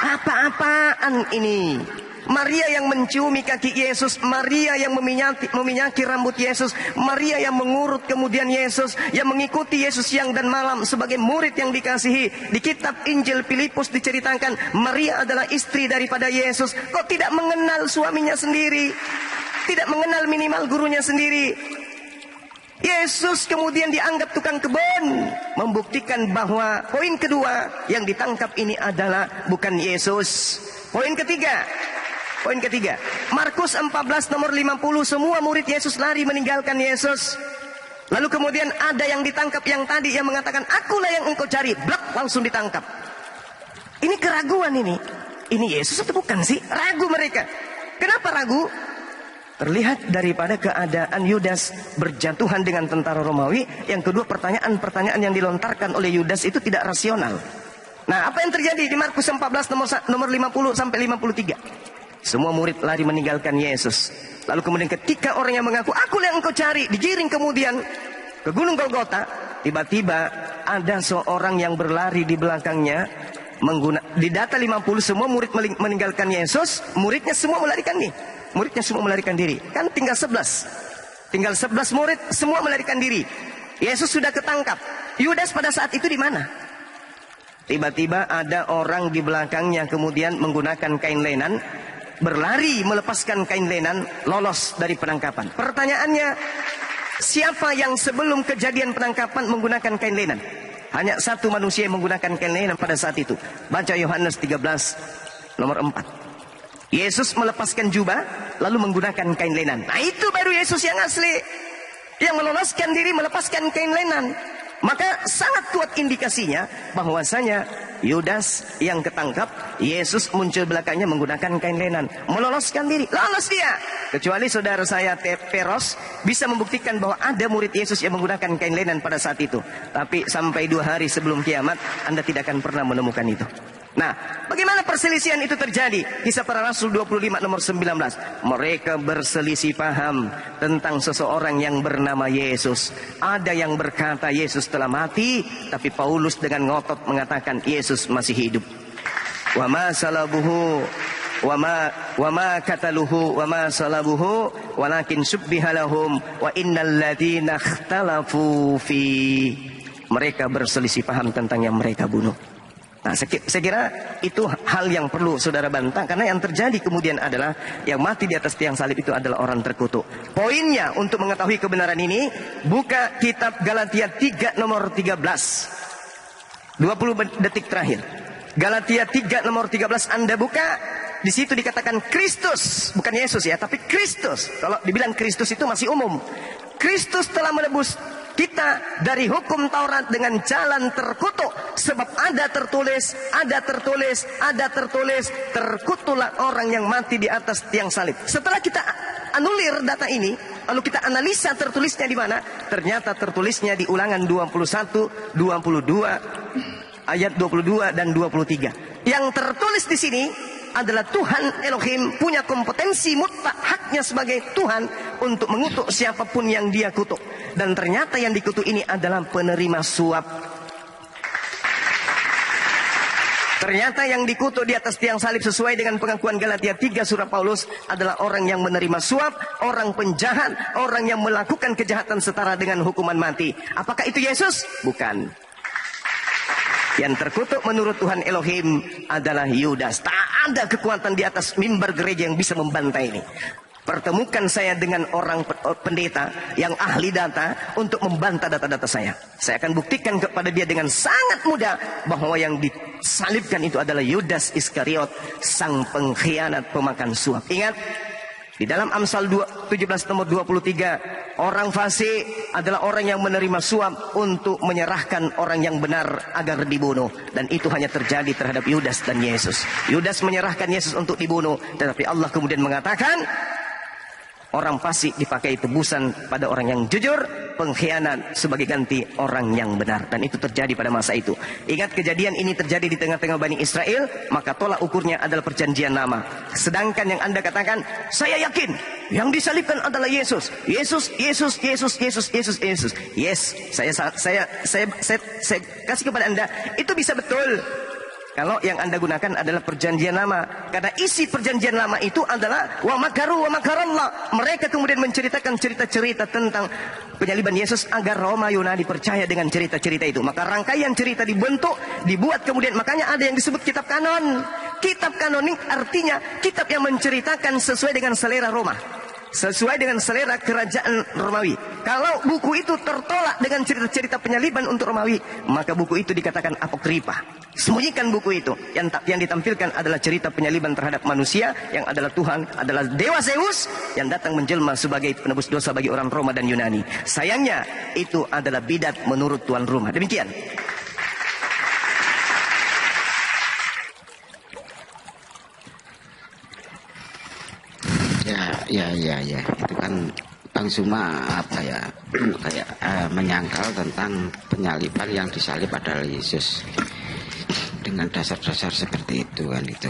Apa-apaan ini? Maria yang menciumi kaki Yesus, Maria yang meminyaki rambut Yesus, Maria yang mengurut kemudian Yesus, yang mengikuti Yesus siang dan malam sebagai murid yang dikasihi. Di kitab Injil Filipus diceritakan Maria adalah istri daripada Yesus. Kok tidak mengenal suaminya sendiri? Tidak mengenal minimal gurunya sendiri? Yesus kemudian dianggap tukang kebun, membuktikan bahwa poin kedua yang ditangkap ini adalah bukan Yesus. Poin ketiga, Markus 14 nomor 50, semua murid Yesus lari meninggalkan Yesus. Lalu kemudian ada yang ditangkap yang tadi yang mengatakan, akulah yang engkau cari, blak, langsung ditangkap. Ini keraguan ini. Ini Yesus atau bukan sih? Ragu mereka. Kenapa ragu? Terlihat daripada keadaan Yudas berjatuhan dengan tentara Romawi. Yang kedua, pertanyaan-pertanyaan yang dilontarkan oleh Yudas itu tidak rasional. Nah, apa yang terjadi di Markus 14 nomor 50 sampai 53? Semua murid lari meninggalkan Yesus. Lalu kemudian ketika orang yang mengaku, aku yang engkau cari, digiring kemudian ke Gunung Golgota. Tiba-tiba ada seorang yang berlari di belakangnya. Di data 50 semua murid meninggalkan Yesus. Muridnya semua melarikan diri. Kan tinggal 11. Tinggal 11 murid, semua melarikan diri. Yesus sudah ketangkap. Yudas pada saat itu di mana? Tiba-tiba ada orang di belakangnya kemudian menggunakan kain lenan, berlari melepaskan kain lenan, lolos dari penangkapan. Pertanyaannya, siapa yang sebelum kejadian penangkapan menggunakan kain lenan? Hanya satu manusia yang menggunakan kain lenan pada saat itu. Baca Yohanes 13 nomor 4. Yesus melepaskan jubah lalu menggunakan kain lenan. Nah, itu baru Yesus yang asli, yang meloloskan diri melepaskan kain lenan. Maka sangat kuat indikasinya bahwasanya Yudas yang ketangkap, Yesus muncul belakangnya menggunakan kain lenan, meloloskan diri, lolos dia. Kecuali saudara saya Peros bisa membuktikan bahwa ada murid Yesus yang menggunakan kain lenan pada saat itu. Tapi sampai 2 hari sebelum kiamat Anda tidak akan pernah menemukan itu. Nah, bagaimana perselisihan itu terjadi? Kisah Para Rasul 25 nomor 19. Mereka berselisih paham tentang seseorang yang bernama Yesus. Ada yang berkata Yesus telah mati, tapi Paulus dengan ngotot mengatakan Yesus masih hidup. Wa ma salabuhu wa ma kataluhu wa ma salabuhu walakin subbiha lahum wa innal ladzina ikhtalafu fi. Mereka berselisih paham tentang yang mereka bunuh. Nah, saya kira itu hal yang perlu saudara bantah, karena yang terjadi kemudian adalah yang mati di atas tiang salib itu adalah orang terkutuk. Poinnya untuk mengetahui kebenaran ini, buka kitab Galatia 3 nomor 13. 20 detik terakhir. Galatia 3 nomor 13 Anda buka, di situ dikatakan Kristus, bukan Yesus ya, tapi Kristus. Kalau dibilang Kristus itu masih umum. Kristus telah menebus kita dari hukum Taurat dengan jalan terkutuk, sebab ada tertulis, terkutuklah orang yang mati di atas tiang salib. Setelah kita anulir data ini, lalu kita analisa tertulisnya di mana? Ternyata tertulisnya di Ulangan 21, 22, ayat 22 dan 23. Yang tertulis di sini adalah Tuhan Elohim punya kompetensi mutlak, haknya sebagai Tuhan untuk mengutuk siapapun yang dia kutuk. Dan ternyata yang dikutuk ini adalah penerima suap. Ternyata yang dikutuk di atas tiang salib sesuai dengan pengakuan Galatia 3 surat Paulus adalah orang yang menerima suap, orang penjahat, orang yang melakukan kejahatan setara dengan hukuman mati. Apakah itu Yesus? Bukan. Yang terkutuk menurut Tuhan Elohim adalah Yudas. Tak ada kekuatan di atas mimbar gereja yang bisa membantai ini. Pertemukan saya dengan orang pendeta yang ahli data untuk membantah data-data saya. Saya akan buktikan kepada dia dengan sangat mudah bahwa yang disalibkan itu adalah Yudas Iskariot, sang pengkhianat pemakan suap. Ingat, di dalam Amsal 17 nomor 23, orang fasik adalah orang yang menerima suap untuk menyerahkan orang yang benar agar dibunuh. Dan itu hanya terjadi terhadap Yudas dan Yesus. Yudas menyerahkan Yesus untuk dibunuh, tetapi Allah kemudian mengatakan, orang fasik dipakai tebusan pada orang yang jujur, pengkhianat sebagai ganti orang yang benar. Dan itu terjadi pada masa itu. Ingat, kejadian ini terjadi di tengah-tengah Bani Israel, maka tolak ukurnya adalah perjanjian lama. Sedangkan yang Anda katakan, saya yakin yang disalibkan adalah Yesus. Yesus. Yes, saya kasih kepada Anda, itu bisa betul kalau yang Anda gunakan adalah perjanjian lama. Karena isi perjanjian lama itu adalah wa makaru wa makarallah. Mereka kemudian menceritakan cerita-cerita tentang penyaliban Yesus agar Roma Yunani percaya dengan cerita-cerita itu. Maka rangkaian cerita dibuat kemudian, makanya ada yang disebut kitab kanon. Kitab kanonik artinya kitab yang menceritakan sesuai dengan selera Roma, sesuai dengan selera kerajaan Romawi. Kalau buku itu tertolak dengan cerita-cerita penyaliban untuk Romawi, maka buku itu dikatakan apokripa. Sembunyikan buku itu. Yang ditampilkan adalah cerita penyaliban terhadap manusia yang adalah Tuhan, adalah Dewa Zeus yang datang menjelma sebagai penebus dosa bagi orang Roma dan Yunani. Sayangnya itu adalah bidat menurut tuan rumah. Demikian. Ya, itu kan Bang Suma kayak menyangkal tentang penyaliban yang disalib adalah Yesus dengan dasar-dasar seperti itu kan itu.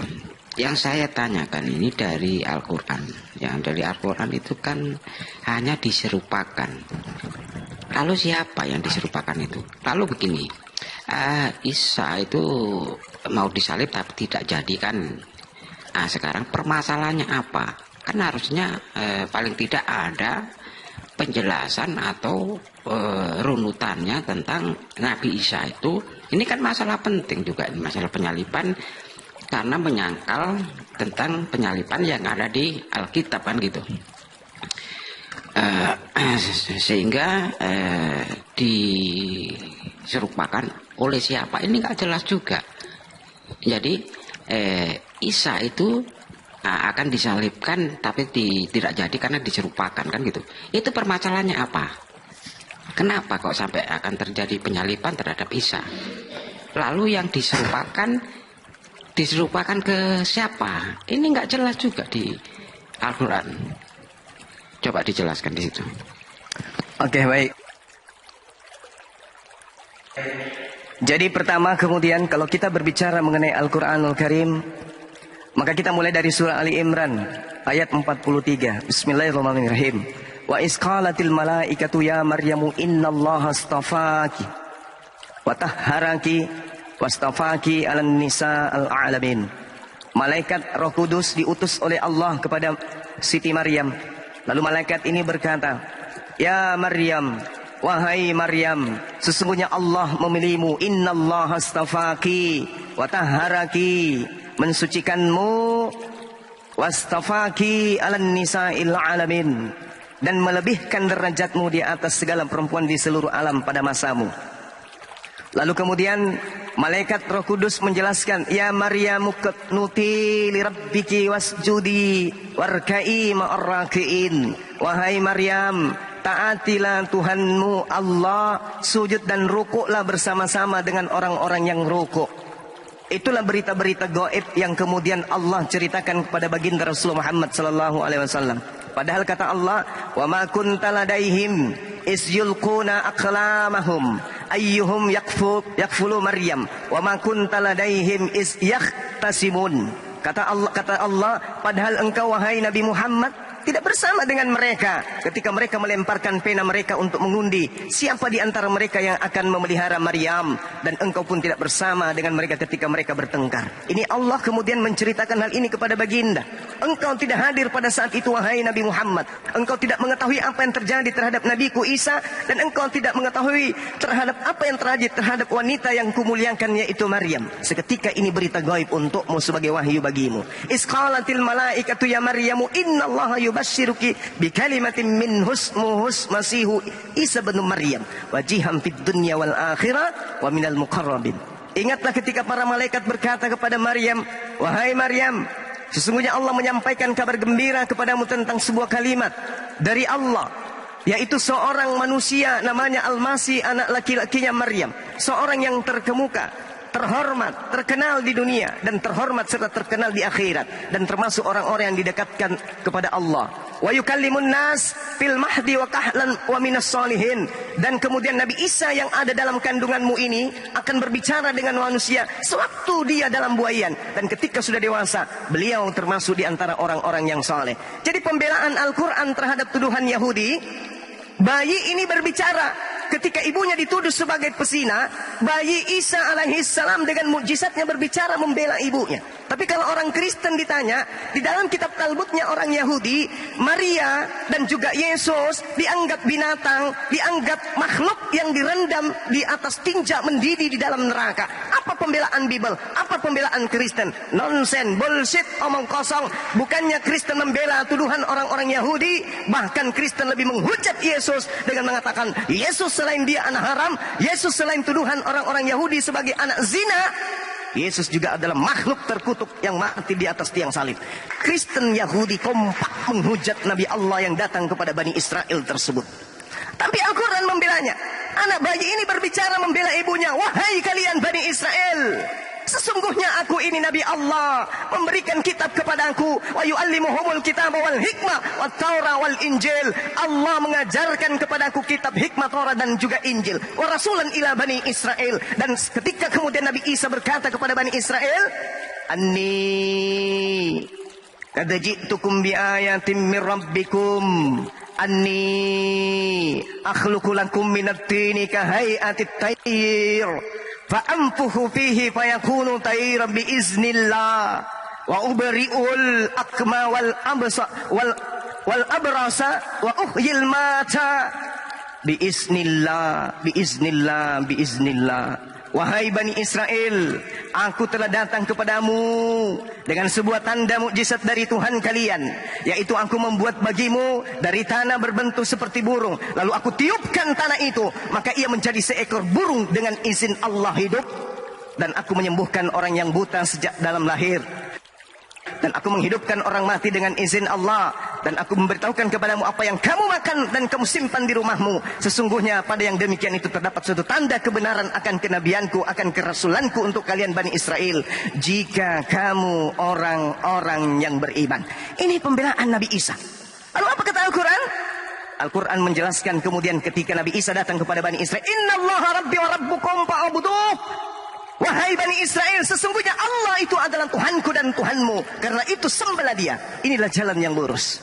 Yang saya tanyakan ini dari Al-Quran. Yang dari Al-Quran itu kan hanya diserupakan. Lalu siapa yang diserupakan itu? Lalu begini, Isa itu mau disalib tapi tidak jadi kan. Nah, sekarang permasalahannya apa? Kan harusnya paling tidak ada penjelasan atau runutannya tentang Nabi Isa itu. Ini kan masalah penting juga, masalah penyaliban, karena menyangkal tentang penyaliban yang ada di Alkitab kan gitu. sehingga diserupakan oleh siapa ini nggak jelas juga. Jadi Isa itu akan disalibkan tapi tidak jadi karena diserupakan kan gitu. Itu permasalahannya apa? Kenapa kok sampai akan terjadi penyaliban terhadap Isa? Lalu yang diserupakan ke siapa? Ini nggak jelas juga di Al-Quran. Coba dijelaskan di situ. Oke, baik. Jadi pertama kemudian kalau kita berbicara mengenai Al-Quranul Karim, maka kita mulai dari surah Ali Imran ayat 43. Bismillahirrahmanirrahim. Wa isqalatil malaikatu ya Maryamu innallaha astafaki wa tahharaki wastafaki 'alan nisa'al alamin. Malaikat Roh Kudus diutus oleh Allah kepada Siti Maryam. Lalu malaikat ini berkata, "Ya Maryam, wahai Maryam, sesungguhnya Allah memilihmu, innallaha astafaki wa tahharaki, mensucikanmu, wastafaki 'alan nisa'il alamin, dan melebihkan derajatmu di atas segala perempuan di seluruh alam pada masamu." Lalu kemudian malaikat Roh Kudus menjelaskan, "Ya Maryam qutnuti li rabbiki wasjudi warka'i ma'ar raki'in." Wahai Maryam, taatilah Tuhanmu Allah, sujud dan rukuklah bersama-sama dengan orang-orang yang rukuk. Itulah berita-berita gaib yang kemudian Allah ceritakan kepada baginda Rasulullah Muhammad sallallahu alaihi wasallam. Padahal kata Allah, "Wa ma kunta ladaihim is yulquna aqlamahum ayyuhum yakfulu Maryam wa ma kunta ladaihim is yahtasimun." Kata Allah, padahal engkau wahai Nabi Muhammad tidak bersama dengan mereka ketika mereka melemparkan pena mereka untuk mengundi siapa di antara mereka yang akan memelihara Maryam, dan engkau pun tidak bersama dengan mereka ketika mereka bertengkar. Ini Allah kemudian menceritakan hal ini kepada baginda. Engkau tidak hadir pada saat itu wahai Nabi Muhammad. Engkau tidak mengetahui apa yang terjadi terhadap Nabiku Isa, dan engkau tidak mengetahui terhadap apa yang terjadi terhadap wanita yang kumuliakan yaitu Maryam. Seketika ini berita gaib untukmu sebagai wahyu bagimu. Isqalatil malaikatu ya Maryamu innallaha basyiruki bi kalimatin min husmuhus masihu Isa bin Maryam wajihan fid dunya wal akhirah wa minal muqarrabin. Ingatlah ketika para malaikat berkata kepada Maryam, "Wahai Maryam, sesungguhnya Allah menyampaikan kabar gembira kepadamu tentang sebuah kalimat dari Allah, yaitu seorang manusia namanya Al-Masih, anak laki-lakinya Maryam, seorang yang terkemuka, terhormat, terkenal di dunia, dan terhormat serta terkenal di akhirat, dan termasuk orang-orang yang didekatkan kepada Allah. Wa yukallimun nas fil mahdi wa kahlan wa minas solihin." Dan kemudian Nabi Isa yang ada dalam kandunganmu ini akan berbicara dengan manusia sewaktu dia dalam buayan, dan ketika sudah dewasa beliau termasuk di antara orang-orang yang saleh. Jadi pembelaan Al-Quran terhadap tuduhan Yahudi, bayi ini berbicara. Ketika ibunya dituduh sebagai pesina, bayi Isa alaihissalam dengan mukjizatnya berbicara membela ibunya. Tapi kalau orang Kristen ditanya, di dalam kitab Talmudnya orang Yahudi, Maria dan juga Yesus dianggap binatang, dianggap makhluk yang direndam di atas tinja mendidih di dalam neraka. Apa pembelaan Bible? Apa pembelaan Kristen? Nonsen, bullshit, omong kosong. Bukannya Kristen membela tuduhan orang-orang Yahudi, bahkan Kristen lebih menghujat Yesus dengan mengatakan, Yesus selain dia anak haram, Yesus selain tuduhan orang-orang Yahudi sebagai anak zina, Yesus juga adalah makhluk terkutuk yang mati di atas tiang salib. Kristen Yahudi kompak menghujat Nabi Allah yang datang kepada Bani Israel tersebut. Tapi Al-Quran membelanya. Anak bayi ini berbicara membela ibunya. Wahai kalian Bani Israel, sesungguhnya aku ini Nabi Allah, memberikan kitab kepadaku. Wa yu'allimuhumul kitab wal hikmah wat Taurah wal Injil. Allah mengajarkan kepadaku kitab, hikmah, Taurah dan juga Injil. Wa rasulan ila Bani Israel. Dan ketika kemudian Nabi Isa berkata kepada Bani Israel, Anni qad ji'tukum bi ayatin min rabbikum anni akhluqu lakum minat tini ka hay'atit tayr fa anfuhu fihi fayakunu tayran bi iznillah wa ubri'ul akma wal absa wal abrasa wa uhyil mata bi iznillah Wahai Bani Israel, aku telah datang kepadamu dengan sebuah tanda mukjizat dari Tuhan kalian, yaitu aku membuat bagimu dari tanah berbentuk seperti burung, lalu aku tiupkan tanah itu, maka ia menjadi seekor burung dengan izin Allah hidup, dan aku menyembuhkan orang yang buta sejak dalam lahir, dan aku menghidupkan orang mati dengan izin Allah, dan aku memberitahukan kepadamu apa yang kamu makan dan kamu simpan di rumahmu. Sesungguhnya pada yang demikian itu terdapat suatu tanda kebenaran akan kenabianku, akan kerasulanku untuk kalian Bani Israel, jika kamu orang-orang yang beriman. Ini pembelaan Nabi Isa. Lalu apa kata Al-Quran? Al-Quran menjelaskan kemudian ketika Nabi Isa datang kepada Bani Israel, Innallaha rabbi wa rabbukum fa'buduh. Wahai Bani Israel, sesungguhnya Allah itu adalah Tuhanku dan Tuhanmu, karena itu sembahlah Dia. Inilah jalan yang lurus.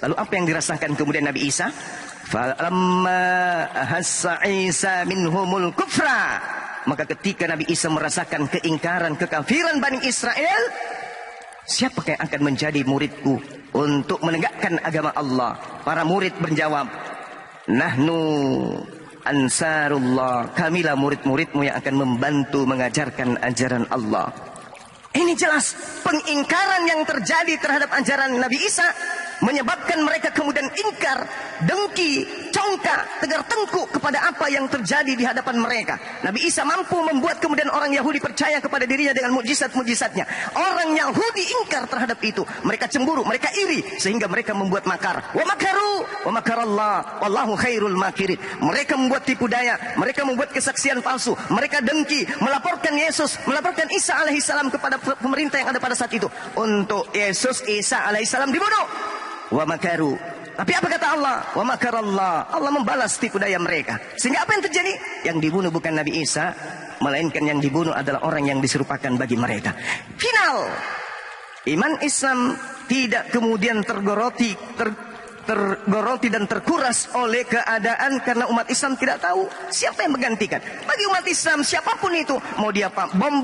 Lalu apa yang dirasakan kemudian Nabi Isa? Falamma ahassa Isa minhumul kufra, maka ketika Nabi Isa merasakan keingkaran, kekafiran Bani Israel, siapakah yang akan menjadi muridku untuk menegakkan agama Allah? Para murid menjawab, Nahnu Ansarullah, kamilah murid-muridmu yang akan membantu mengajarkan ajaran Allah. Ini jelas pengingkaran yang terjadi terhadap ajaran Nabi Isa menyebabkan mereka kemudian ingkar, dengki, congkak, tegar tengkuk kepada apa yang terjadi di hadapan mereka. Nabi Isa mampu membuat kemudian orang Yahudi percaya kepada dirinya dengan mukjizat-mukjizatnya. Orang Yahudi ingkar terhadap itu. Mereka cemburu, mereka iri, sehingga mereka membuat makar. Wa makaru, wa makarallah, wallahu khairul makirin. Mereka membuat tipu daya, mereka membuat kesaksian palsu, mereka dengki, melaporkan Yesus, melaporkan Isa alaihissalam kepada pemerintah yang ada pada saat itu, untuk Yesus Isa alaihissalam dibunuh. Wa makaru. Tapi apa kata Allah? Wa makarallah. Allah membalas tipu daya mereka. Sehingga apa yang terjadi? Yang dibunuh bukan Nabi Isa, melainkan yang dibunuh adalah orang yang diserupakan bagi mereka. Final. Iman Islam tidak kemudian tergoroti dan terkuras oleh keadaan, karena umat Islam tidak tahu siapa yang menggantikan. Bagi umat Islam siapapun itu, mau dia Pak Bom,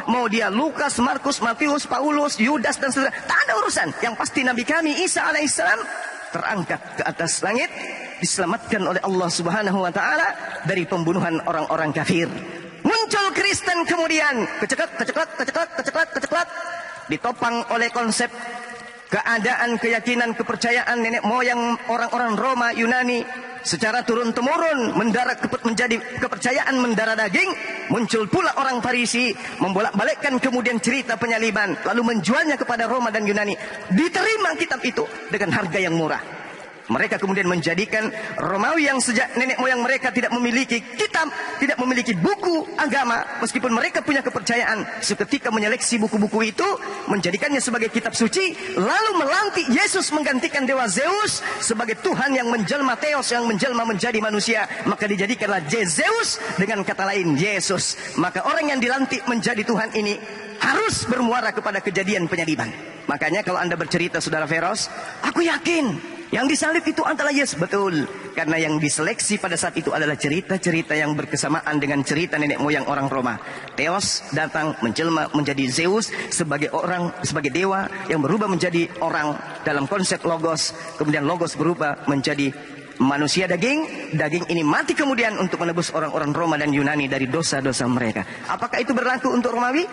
mau dia Lukas, Markus, Matius, Paulus, Yudas dan saudara, tak ada urusan. Yang pasti Nabi kami Isa alaihissalam terangkat ke atas langit, diselamatkan oleh Allah Subhanahu wa taala dari pembunuhan orang-orang kafir. Muncul Kristen kemudian keceklat, ditopang oleh konsep keadaan, keyakinan, kepercayaan nenek moyang orang-orang Roma, Yunani, secara turun-temurun menjadi kepercayaan mendarah daging. Muncul pula orang Farisi membolak-balikkan kemudian cerita penyaliban, lalu menjualnya kepada Roma dan Yunani. Diterima kitab itu dengan harga yang murah. Mereka kemudian menjadikan Romawi yang sejak nenek moyang mereka tidak memiliki kitab, tidak memiliki buku agama, meskipun mereka punya kepercayaan, seketika menyeleksi buku-buku itu, menjadikannya sebagai kitab suci, lalu melantik Yesus menggantikan dewa Zeus sebagai Tuhan yang menjelma, Theos yang menjelma menjadi manusia. Maka dijadikanlah Zeus, dengan kata lain Yesus. Maka orang yang dilantik menjadi Tuhan ini harus bermuara kepada kejadian penyaliban. Makanya kalau Anda bercerita, Saudara Feros, aku yakin yang disalib itu adalah Yesus. Betul, karena yang diseleksi pada saat itu adalah cerita-cerita yang berkesamaan dengan cerita nenek moyang orang Roma. Theos datang menjelma menjadi Zeus sebagai dewa yang berubah menjadi orang dalam konsep logos. Kemudian logos berubah menjadi manusia daging. Daging ini mati kemudian untuk menebus orang-orang Roma dan Yunani dari dosa-dosa mereka. Apakah itu berlaku untuk Romawi,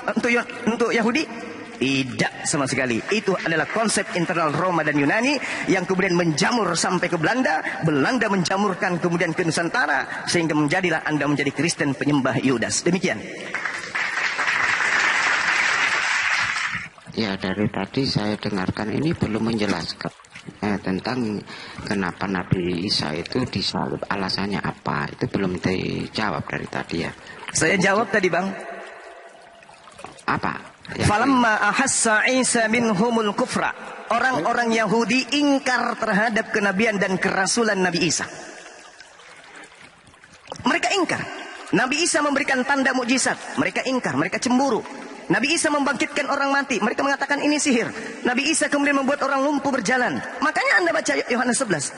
untuk Yahudi? Tidak sama sekali. Itu adalah konsep internal Roma dan Yunani yang kemudian menjamur sampai ke Belanda. Belanda menjamurkan kemudian ke Nusantara, sehingga menjadilah Anda menjadi Kristen penyembah Yudas. Demikian. Ya, dari tadi saya dengarkan ini belum menjelaskan tentang kenapa Nabi Isa itu disalib, alasannya apa, itu belum dijawab dari tadi ya. Saya jawab tadi, Bang. Apa? Ya, Falamma ahassa Isa minhumul kufra. Orang-orang Yahudi ingkar terhadap kenabian dan kerasulan Nabi Isa. Mereka ingkar. Nabi Isa memberikan tanda mukjizat, mereka ingkar, mereka cemburu. Nabi Isa membangkitkan orang mati, mereka mengatakan ini sihir. Nabi Isa kemudian membuat orang lumpuh berjalan. Makanya Anda baca Yohanes 11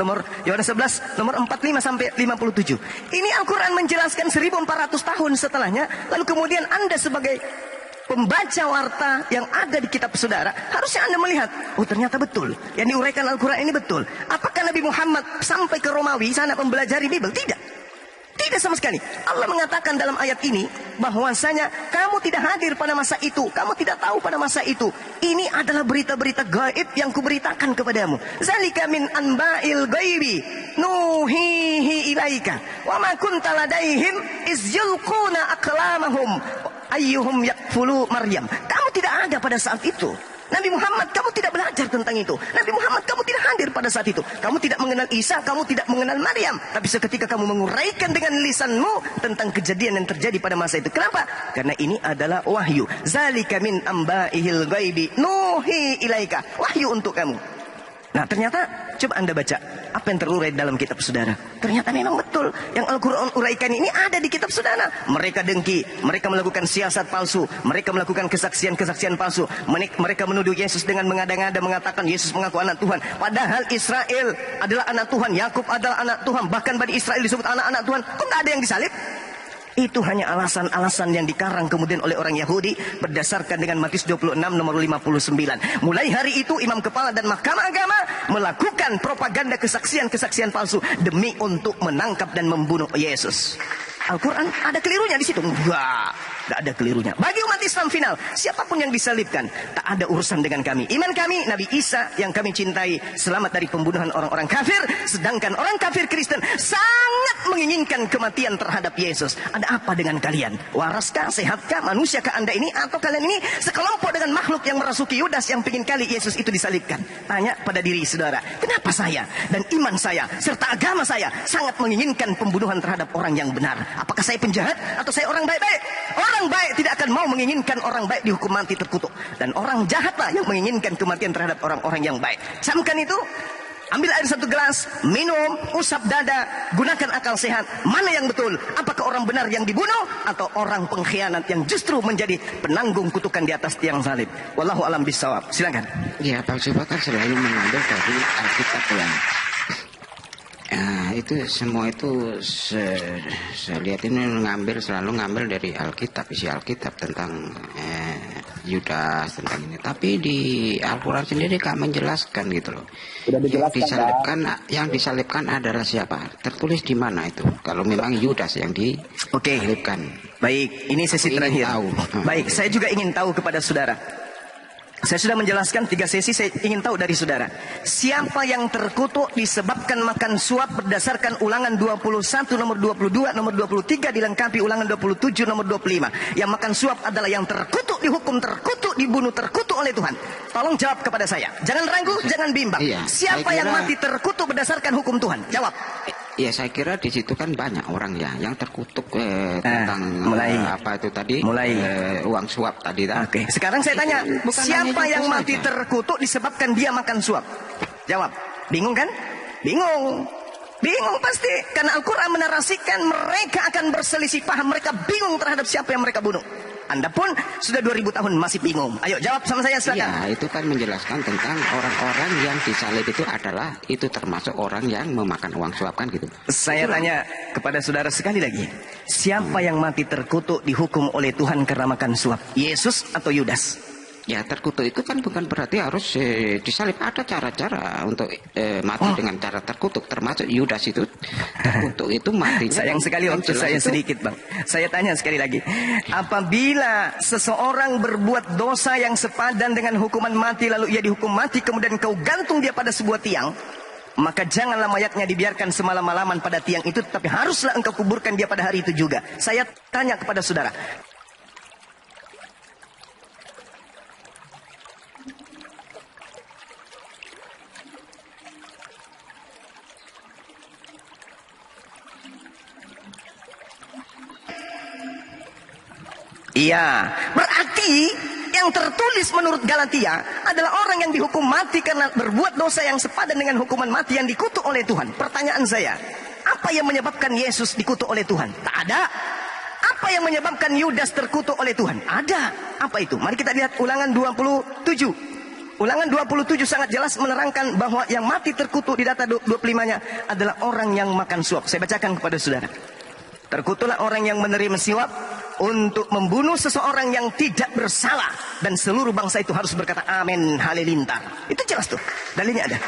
nomor Yohanes 11 nomor 45 sampai 57. Ini Al-Qur'an menjelaskan 1400 tahun setelahnya. Lalu kemudian Anda sebagai pembaca warta yang ada di kitab saudara, harusnya Anda melihat, oh ternyata betul yang diuraikan Al-Quran ini betul. Apakah Nabi Muhammad sampai ke Romawi sana mempelajari Bible? Tidak Tidak sama sekali. Allah mengatakan dalam ayat ini bahwasanya kamu tidak hadir pada masa itu, kamu tidak tahu pada masa itu. Ini adalah berita-berita gaib yang kuberitakan kepadamu. Zalika min anba'il ghaibi nuhihi ilaika wa ma kunta ladaihim iz yulquna aqlamahum ayyuhum yakfulu Maryam. Kamu tidak ada pada saat itu. Nabi Muhammad, kamu tidak belajar tentang itu. Nabi Muhammad, kamu tidak hadir pada saat itu. Kamu tidak mengenal Isa, kamu tidak mengenal Maryam. Tapi seketika kamu menguraikan dengan lisanmu tentang kejadian yang terjadi pada masa itu. Kenapa? Karena ini adalah wahyu. Zalika min amba'ihil ghaibi nuhi ilaika. Wahyu untuk kamu. Nah, ternyata coba Anda baca apa yang terurai dalam kitab saudara. Ternyata memang betul yang Al-Quran uraikan ini ada di kitab saudara. Mereka dengki, mereka melakukan siasat palsu, mereka melakukan kesaksian-kesaksian palsu. Mereka menuduh Yesus dengan mengada-ngada mengatakan Yesus mengaku anak Tuhan. Padahal Israel adalah anak Tuhan, Yakub adalah anak Tuhan, bahkan Bani Israel disebut anak-anak Tuhan. Kok nggak ada yang disalib? Itu hanya alasan-alasan yang dikarang kemudian oleh orang Yahudi berdasarkan dengan Matius 26 nomor 59. Mulai hari itu imam kepala dan mahkamah agama melakukan propaganda kesaksian-kesaksian palsu demi untuk menangkap dan membunuh Yesus. Al-Quran ada kelirunya di situ? Enggak ada kelirunya. Bagi umat Islam final, siapapun yang disalibkan, tak ada urusan dengan kami. Iman kami, Nabi Isa yang kami cintai, selamat dari pembunuhan orang-orang kafir. Sedangkan orang kafir Kristen sangat menginginkan kematian terhadap Yesus. Ada apa dengan kalian? Waraskah, sehatkah, manusiakah anda ini? Atau kalian ini sekelompok dengan makhluk yang merasuki Yudas yang ingin kali Yesus itu disalibkan? Tanya pada diri saudara, kenapa saya dan iman saya serta agama saya sangat menginginkan pembunuhan terhadap orang yang benar? Apakah saya penjahat atau saya orang baik-baik? Orang baik tidak akan mau menginginkan orang baik dihukum mati terkutuk. Dan orang jahatlah yang menginginkan kematian terhadap orang-orang yang baik. Camkan itu. Ambil air 1 gelas, minum, usap dada, gunakan akal sehat. Mana yang betul? Apakah orang benar yang dibunuh atau orang pengkhianat yang justru menjadi penanggung kutukan di atas tiang salib? Wallahu alam bisawab. Silakan. Ya, Pak Coba kan selalu mengambil dari Alkitab ya. Itu semua itu saya lihat ini selalu ngambil dari Alkitab, isi Alkitab tentang Yudas tentang ini. Tapi di Al-Quran sendiri gak menjelaskan gitu loh. Yang disalibkan adalah siapa? Tertulis di mana itu? Kalau memang Yudas yang disalibkan. Baik, ini sesi terakhir. Baik, saya juga ingin tahu kepada saudara. Saya sudah menjelaskan 3 sesi, saya ingin tahu dari saudara. Siapa yang terkutuk disebabkan makan suap berdasarkan ulangan 21 nomor 22 nomor 23 dilengkapi ulangan 27 nomor 25. Yang makan suap adalah yang terkutuk, dihukum terkutuk, dibunuh terkutuk oleh Tuhan. Tolong jawab kepada saya. Jangan ragu, jangan bimbang. Iya, siapa yang mati terkutuk berdasarkan hukum Tuhan? Jawab. Ya, saya kira di situ kan banyak orang ya yang terkutuk tentang apa itu tadi, uang suap tadi. Oke. Sekarang saya tanya, siapa yang mati terkutuk disebabkan dia makan suap? Jawab. Bingung kan? Bingung. Bingung pasti. Karena Al-Quran menarasikan mereka akan berselisih paham. Mereka bingung terhadap siapa yang mereka bunuh. Anda pun sudah 2000 tahun masih bingung. Ayo jawab sama saya silakan. Ya, itu kan menjelaskan tentang orang-orang yang disalib itu termasuk orang yang memakan uang suap kan gitu. Saya tanya kepada saudara sekali lagi. Siapa yang mati terkutuk dihukum oleh Tuhan karena makan suap? Yesus atau Yudas? Ya, terkutuk itu kan bukan berarti harus disalib. Ada cara-cara untuk mati dengan cara terkutuk. Termasuk Yudas itu terkutuk itu matinya. Sayang sekali waktu saya itu sedikit, Bang. Saya tanya sekali lagi. Apabila seseorang berbuat dosa yang sepadan dengan hukuman mati, lalu ia dihukum mati, kemudian kau gantung dia pada sebuah tiang, maka janganlah mayatnya dibiarkan semalam-malaman pada tiang itu, tapi haruslah engkau kuburkan dia pada hari itu juga. Saya tanya kepada saudara. Iya, berarti yang tertulis menurut Galatia adalah orang yang dihukum mati karena berbuat dosa yang sepadan dengan hukuman mati yang dikutuk oleh Tuhan. Pertanyaan saya, apa yang menyebabkan Yesus dikutuk oleh Tuhan? Tak ada. Apa yang menyebabkan Yudas terkutuk oleh Tuhan? Ada. Apa itu? Mari kita lihat ulangan 27. Ulangan 27 sangat jelas menerangkan bahwa yang mati terkutuk di data 25-nya adalah orang yang makan suap. Saya bacakan kepada saudara. Terkutuklah orang yang menerima suap untuk membunuh seseorang yang tidak bersalah, dan seluruh bangsa itu harus berkata amin halilintar. Itu jelas tuh, dalilnya ada.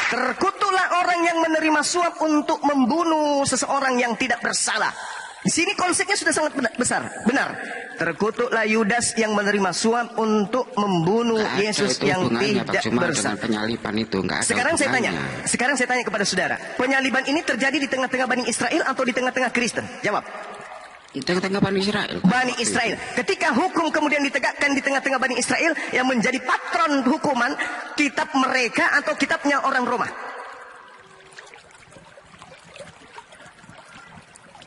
Terkutuklah orang yang menerima suap untuk membunuh seseorang yang tidak bersalah. Di sini konsepnya sudah sangat benar. Terkutuklah Yudas yang menerima suap untuk membunuh Yesus yang tidak bersalah. Penyaliban itu enggak ada Sekarang saya tanya kepada saudara, penyaliban ini terjadi di tengah-tengah Bani Israel atau di tengah-tengah Kristen? Jawab. Di tengah-tengah Bani Israel. Bani Israel. Ketika hukum kemudian ditegakkan di tengah-tengah Bani Israel, yang menjadi patron hukuman kitab mereka atau kitabnya orang Roma?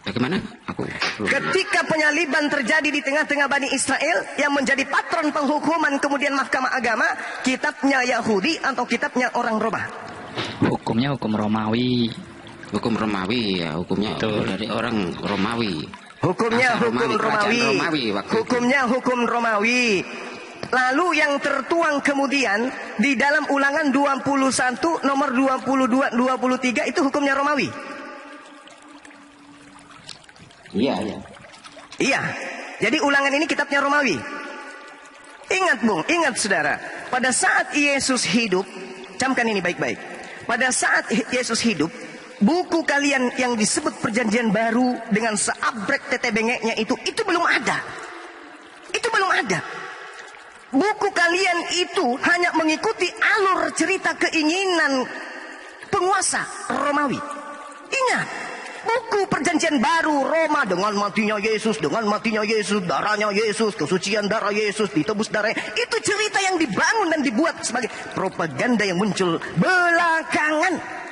Bagaimana? Ketika penyaliban terjadi di tengah-tengah Bani Israel, yang menjadi patron penghukuman kemudian mahkamah agama, kitabnya Yahudi atau kitabnya orang Roma? Hukumnya hukum Romawi. Hukum Romawi ya, hukumnya dari orang Romawi. Hukumnya hukum Romawi. Hukumnya hukum Romawi. Lalu yang tertuang kemudian di dalam Ulangan 21 nomor 22 23 itu hukumnya Romawi. Iya. Jadi Ulangan ini kitabnya Romawi. Ingat Bung, ingat saudara, pada saat Yesus hidup, camkan ini baik-baik. Pada saat Yesus hidup, buku kalian yang disebut Perjanjian Baru dengan seabrek tete bengeknya itu belum ada. Itu belum ada. Buku kalian itu hanya mengikuti alur cerita keinginan penguasa Romawi. Ingat, buku Perjanjian Baru Roma dengan matinya Yesus, darahnya Yesus, kesucian darah Yesus, ditebus darah. Itu cerita yang dibangun dan dibuat sebagai propaganda yang muncul belakangan.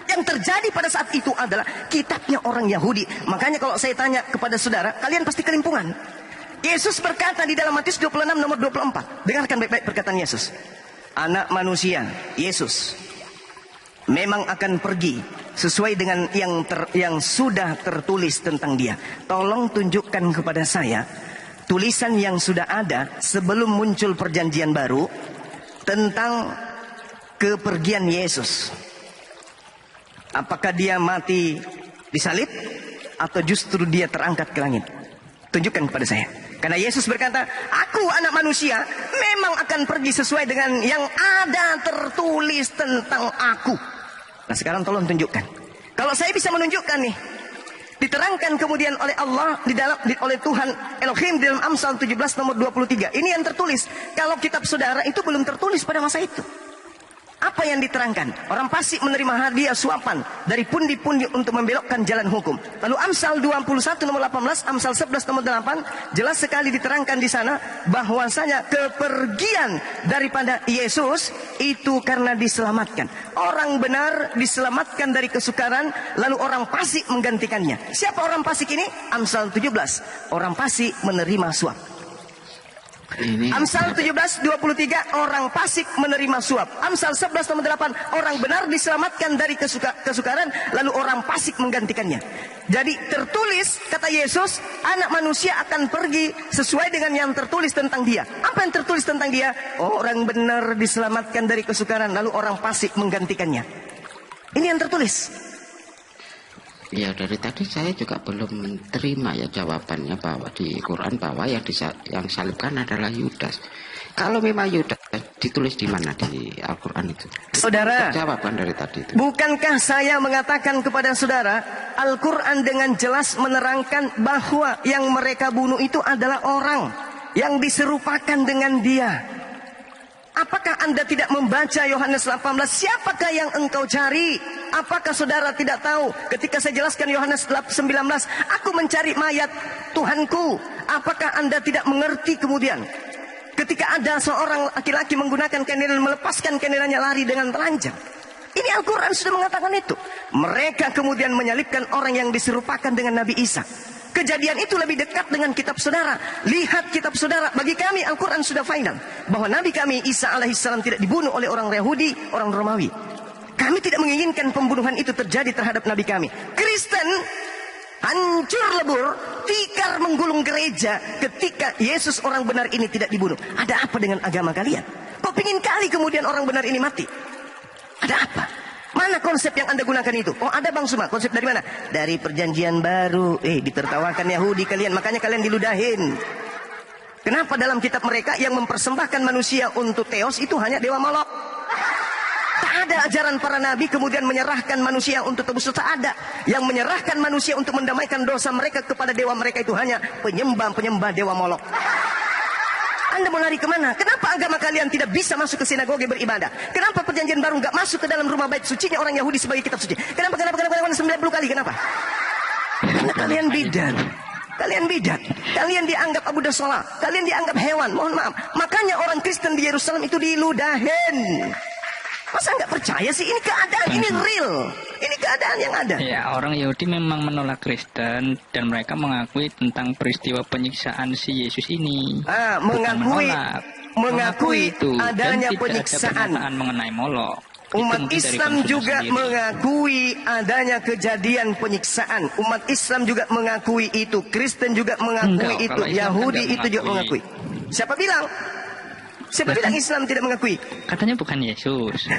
Yang terjadi pada saat itu adalah kitabnya orang Yahudi. Makanya kalau saya tanya kepada saudara, kalian pasti kelimpungan. Yesus berkata di dalam Matius 26 nomor 24. Dengarkan baik-baik perkataan Yesus. Anak manusia, Yesus, memang akan pergi sesuai dengan yang sudah tertulis tentang dia. Tolong tunjukkan kepada saya tulisan yang sudah ada sebelum muncul Perjanjian Baru tentang kepergian Yesus. Apakah dia mati disalib atau justru dia terangkat ke langit? Tunjukkan kepada saya. Karena Yesus berkata, aku anak manusia memang akan pergi sesuai dengan yang ada tertulis tentang aku. Nah sekarang tolong tunjukkan. Kalau saya bisa menunjukkan nih, diterangkan kemudian oleh Allah oleh Tuhan Elohim dalam Amsal 17 nomor 23. Ini yang tertulis. Kalau kitab saudara itu belum tertulis pada masa itu. Apa yang diterangkan? Orang fasik menerima hadiah suapan dari pundi-pundi untuk membelokkan jalan hukum. Lalu Amsal 21 nomor 18, Amsal 11 nomor 8, jelas sekali diterangkan di sana bahwasanya kepergian daripada Yesus itu karena diselamatkan. Orang benar diselamatkan dari kesukaran, lalu orang fasik menggantikannya. Siapa orang fasik ini? Amsal 17, orang fasik menerima suap. Amsal 17:23 orang fasik menerima suap. Amsal 11 nomor 8 orang benar diselamatkan dari kesukaran lalu orang fasik menggantikannya. Jadi tertulis kata Yesus, anak manusia akan pergi sesuai dengan yang tertulis tentang dia. Apa yang tertulis tentang dia? Orang benar diselamatkan dari kesukaran lalu orang fasik menggantikannya. Ini yang tertulis. Ya dari tadi saya juga belum menerima ya jawabannya bahwa di Quran bahwa yang salibkan adalah Yudas. Kalau memang Yudas ditulis di mana di Al-Quran itu? Saudara, jawaban dari tadi itu. Bukankah saya mengatakan kepada saudara, Al-Quran dengan jelas menerangkan bahwa yang mereka bunuh itu adalah orang yang diserupakan dengan dia. Apakah Anda tidak membaca Yohanes 18? Siapakah yang engkau cari? Apakah saudara tidak tahu ketika saya jelaskan Yohanes 19, aku mencari mayat Tuhanku. Apakah Anda tidak mengerti kemudian ketika ada seorang laki-laki menggunakan kendaraan, melepaskan kendaraannya lari dengan telanjang? Ini Al-Quran sudah mengatakan itu. Mereka kemudian menyalibkan orang yang diserupakan dengan Nabi Isa. Kejadian itu lebih dekat dengan kitab saudara. Lihat kitab saudara. Bagi kami Al-Quran sudah final bahwa Nabi kami Isa alaihissalam tidak dibunuh oleh orang Yahudi, orang Romawi. Kami tidak menginginkan pembunuhan itu terjadi terhadap Nabi kami. Kristen hancur lebur, tikar menggulung gereja ketika Yesus orang benar ini tidak dibunuh. Ada apa dengan agama kalian? Kok pingin kali kemudian orang benar ini mati? Ada apa? Mana konsep yang Anda gunakan itu? Oh ada Bang Suma, konsep dari mana? Dari Perjanjian Baru. Ditertawakan Yahudi kalian, makanya kalian diludahin. Kenapa dalam kitab mereka yang mempersembahkan manusia untuk Theos itu hanya Dewa Molok? Tak ada ajaran para nabi kemudian menyerahkan manusia untuk tebus dosa. Ada yang menyerahkan manusia untuk mendamaikan dosa mereka kepada dewa mereka, itu hanya penyembah dewa Molok. Anda mau lari kemana? Kenapa agama kalian tidak bisa masuk ke sinagoge beribadah? Kenapa perjanjian baru nggak masuk ke dalam rumah bait sucinya orang Yahudi sebagai kitab suci? Kenapa 90 kali? Kenapa? Karena kalian bidat. Kalian dianggap Abu Dasola. Kalian dianggap hewan. Mohon maaf. Makanya orang Kristen di Yerusalem itu diludahin. Masa nggak percaya sih? Ini keadaan, ini real. Ini keadaan yang ada. Ya, orang Yahudi memang menolak Kristen dan mereka mengakui tentang peristiwa penyiksaan si Yesus ini. Mengakui itu adanya dan penyiksaan. Tidak ada mengenai Molok. Umat Islam juga mengakui adanya kejadian penyiksaan. Umat Islam juga mengakui itu. Kristen juga mengakui itu. Yahudi itu juga mengakui. Siapa bilang? Siapa bilang Islam tidak mengakui? Katanya bukan Yesus.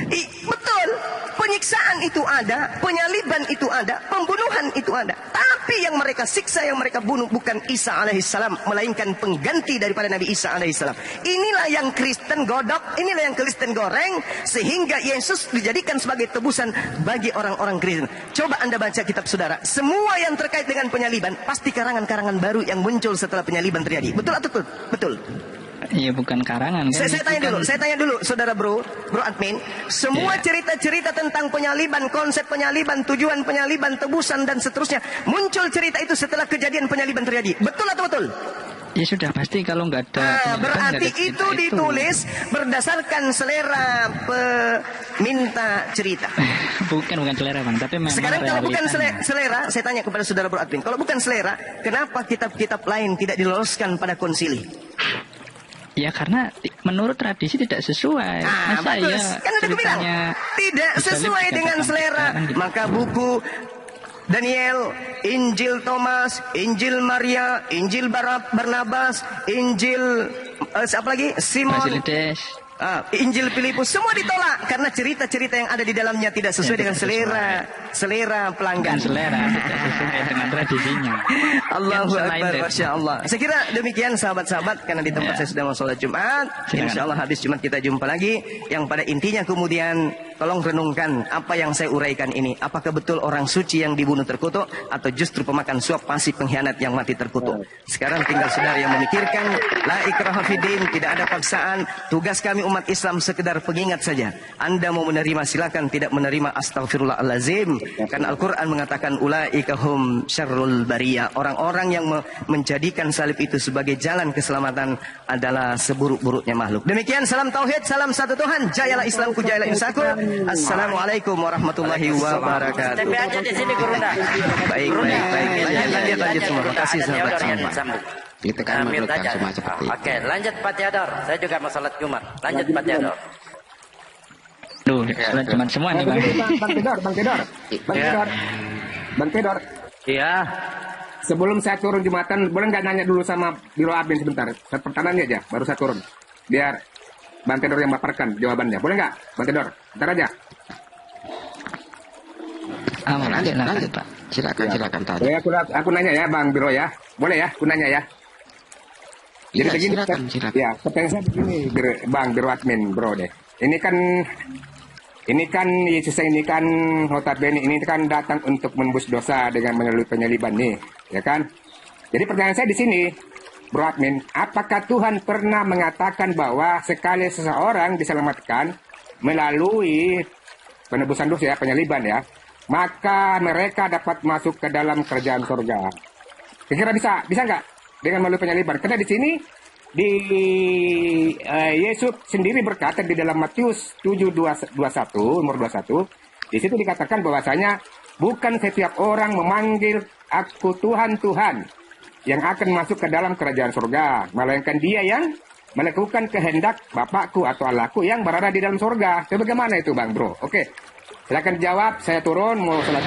Betul. Penyiksaan itu ada, penyaliban itu ada, pembunuhan itu ada. Tapi yang mereka siksa, yang mereka bunuh bukan Isa alaihissalam, melainkan pengganti daripada Nabi Isa alaihissalam. Inilah yang Kristen godok, inilah yang Kristen goreng, sehingga Yesus dijadikan sebagai tebusan bagi orang-orang Kristen. Coba Anda baca kitab saudara, semua yang terkait dengan penyaliban pasti karangan-karangan baru yang muncul setelah penyaliban terjadi. Betul atau betul? Betul. Iya, bukan karangan. Kan? Saya tanya dulu, saudara bro admin. Semua cerita-cerita tentang penyaliban, konsep penyaliban, tujuan penyaliban, tebusan dan seterusnya, muncul cerita itu setelah kejadian penyaliban terjadi. Betul atau betul? Ya sudah pasti kalau nggak ada. Berarti itu ditulis berdasarkan selera peminta cerita. bukan selera bang, tapi memang. Sekarang kalau bukan selera, saya tanya kepada saudara bro admin, kalau bukan selera, kenapa kitab-kitab lain tidak diloloskan pada konsili? Ya karena menurut tradisi tidak sesuai. Bagus. Kan udah bilang tidak sesuai dengan selera. Maka buku Daniel, Injil Thomas, Injil Maria, Injil Barnabas, Injil siapa lagi? Simon, Injil Filipus, semua ditolak karena cerita-cerita yang ada di dalamnya tidak sesuai dengan selera pelanggan. Selera tidak sesuai dengan tradisinya. Allahu Akbar, Masya Allah. Saya kira demikian sahabat-sahabat, karena di tempat saya sudah mau sholat Jumat. Insya Allah habis Jumat kita jumpa lagi. Yang pada intinya kemudian tolong renungkan apa yang saya uraikan ini. Apakah betul orang suci yang dibunuh terkutuk, atau justru pemakan suap pasti pengkhianat yang mati terkutuk? Sekarang tinggal saudara yang memikirkan. La ikraha fiddin, tidak ada paksaan. Tugas kami umat Islam sekedar pengingat saja. Anda mau menerima silakan, tidak menerima astaghfirullahalazim. Karena Al-Quran mengatakan ulaika hum syarrul bariyah. Orang-orang yang menjadikan salib itu sebagai jalan keselamatan adalah seburuk-buruknya makhluk. Demikian, salam tauhid, salam satu Tuhan. Jayalah Islamku, jayalah Insaku. Assalamualaikum warahmatullahi wabarakatuh. Tempe aja di sini Gurunda. Baik. Lanjut semua. Terima kasih sahabat. Itu kan memerlukan semua seperti itu. Oke, lanjut Pak Theodor. Saya juga mau sholat Jumat. Lanjut Pak Theodor. Sholat Jumat semua nih Bang. Bang Theodor. Iya. Sebelum saya turun Jumatan, boleh nggak nanya dulu sama Biro Admin sebentar? Satu pertanyaannya aja, baru saya turun. Biar Bang Theodor yang paparkan jawabannya. Boleh nggak, Bang Theodor? Bentar aja. Lanjut Pak. Silakan tanya. Ya, aku nanya ya Bang Biro ya. Boleh ya, aku nanya ya. Jadi Ya, begini, silakan. ya, pertanyaan saya begini, Bang Biro Admin, Bro deh. Ini kan Yesus ini kan notabene ini kan datang untuk menembus dosa dengan melalui penyaliban nih, ya kan? Jadi pertanyaan saya di sini, Bro Admin, apakah Tuhan pernah mengatakan bahwa sekali seseorang diselamatkan melalui penebusan dosa ya, penyaliban ya, maka mereka dapat masuk ke dalam kerajaan surga? Kira-kira bisa nggak dengan melalui penyaliban? Karena di sini Yesus sendiri berkata di dalam Matius 7:21 nomor 21, di situ dikatakan bahwasanya bukan setiap orang memanggil aku Tuhan Tuhan yang akan masuk ke dalam kerajaan surga, melainkan dia yang melakukan kehendak Bapakku atau Allahku yang berada di dalam surga. Bagaimana itu Bang Bro? Oke, silakan jawab. Saya turun mau sholat.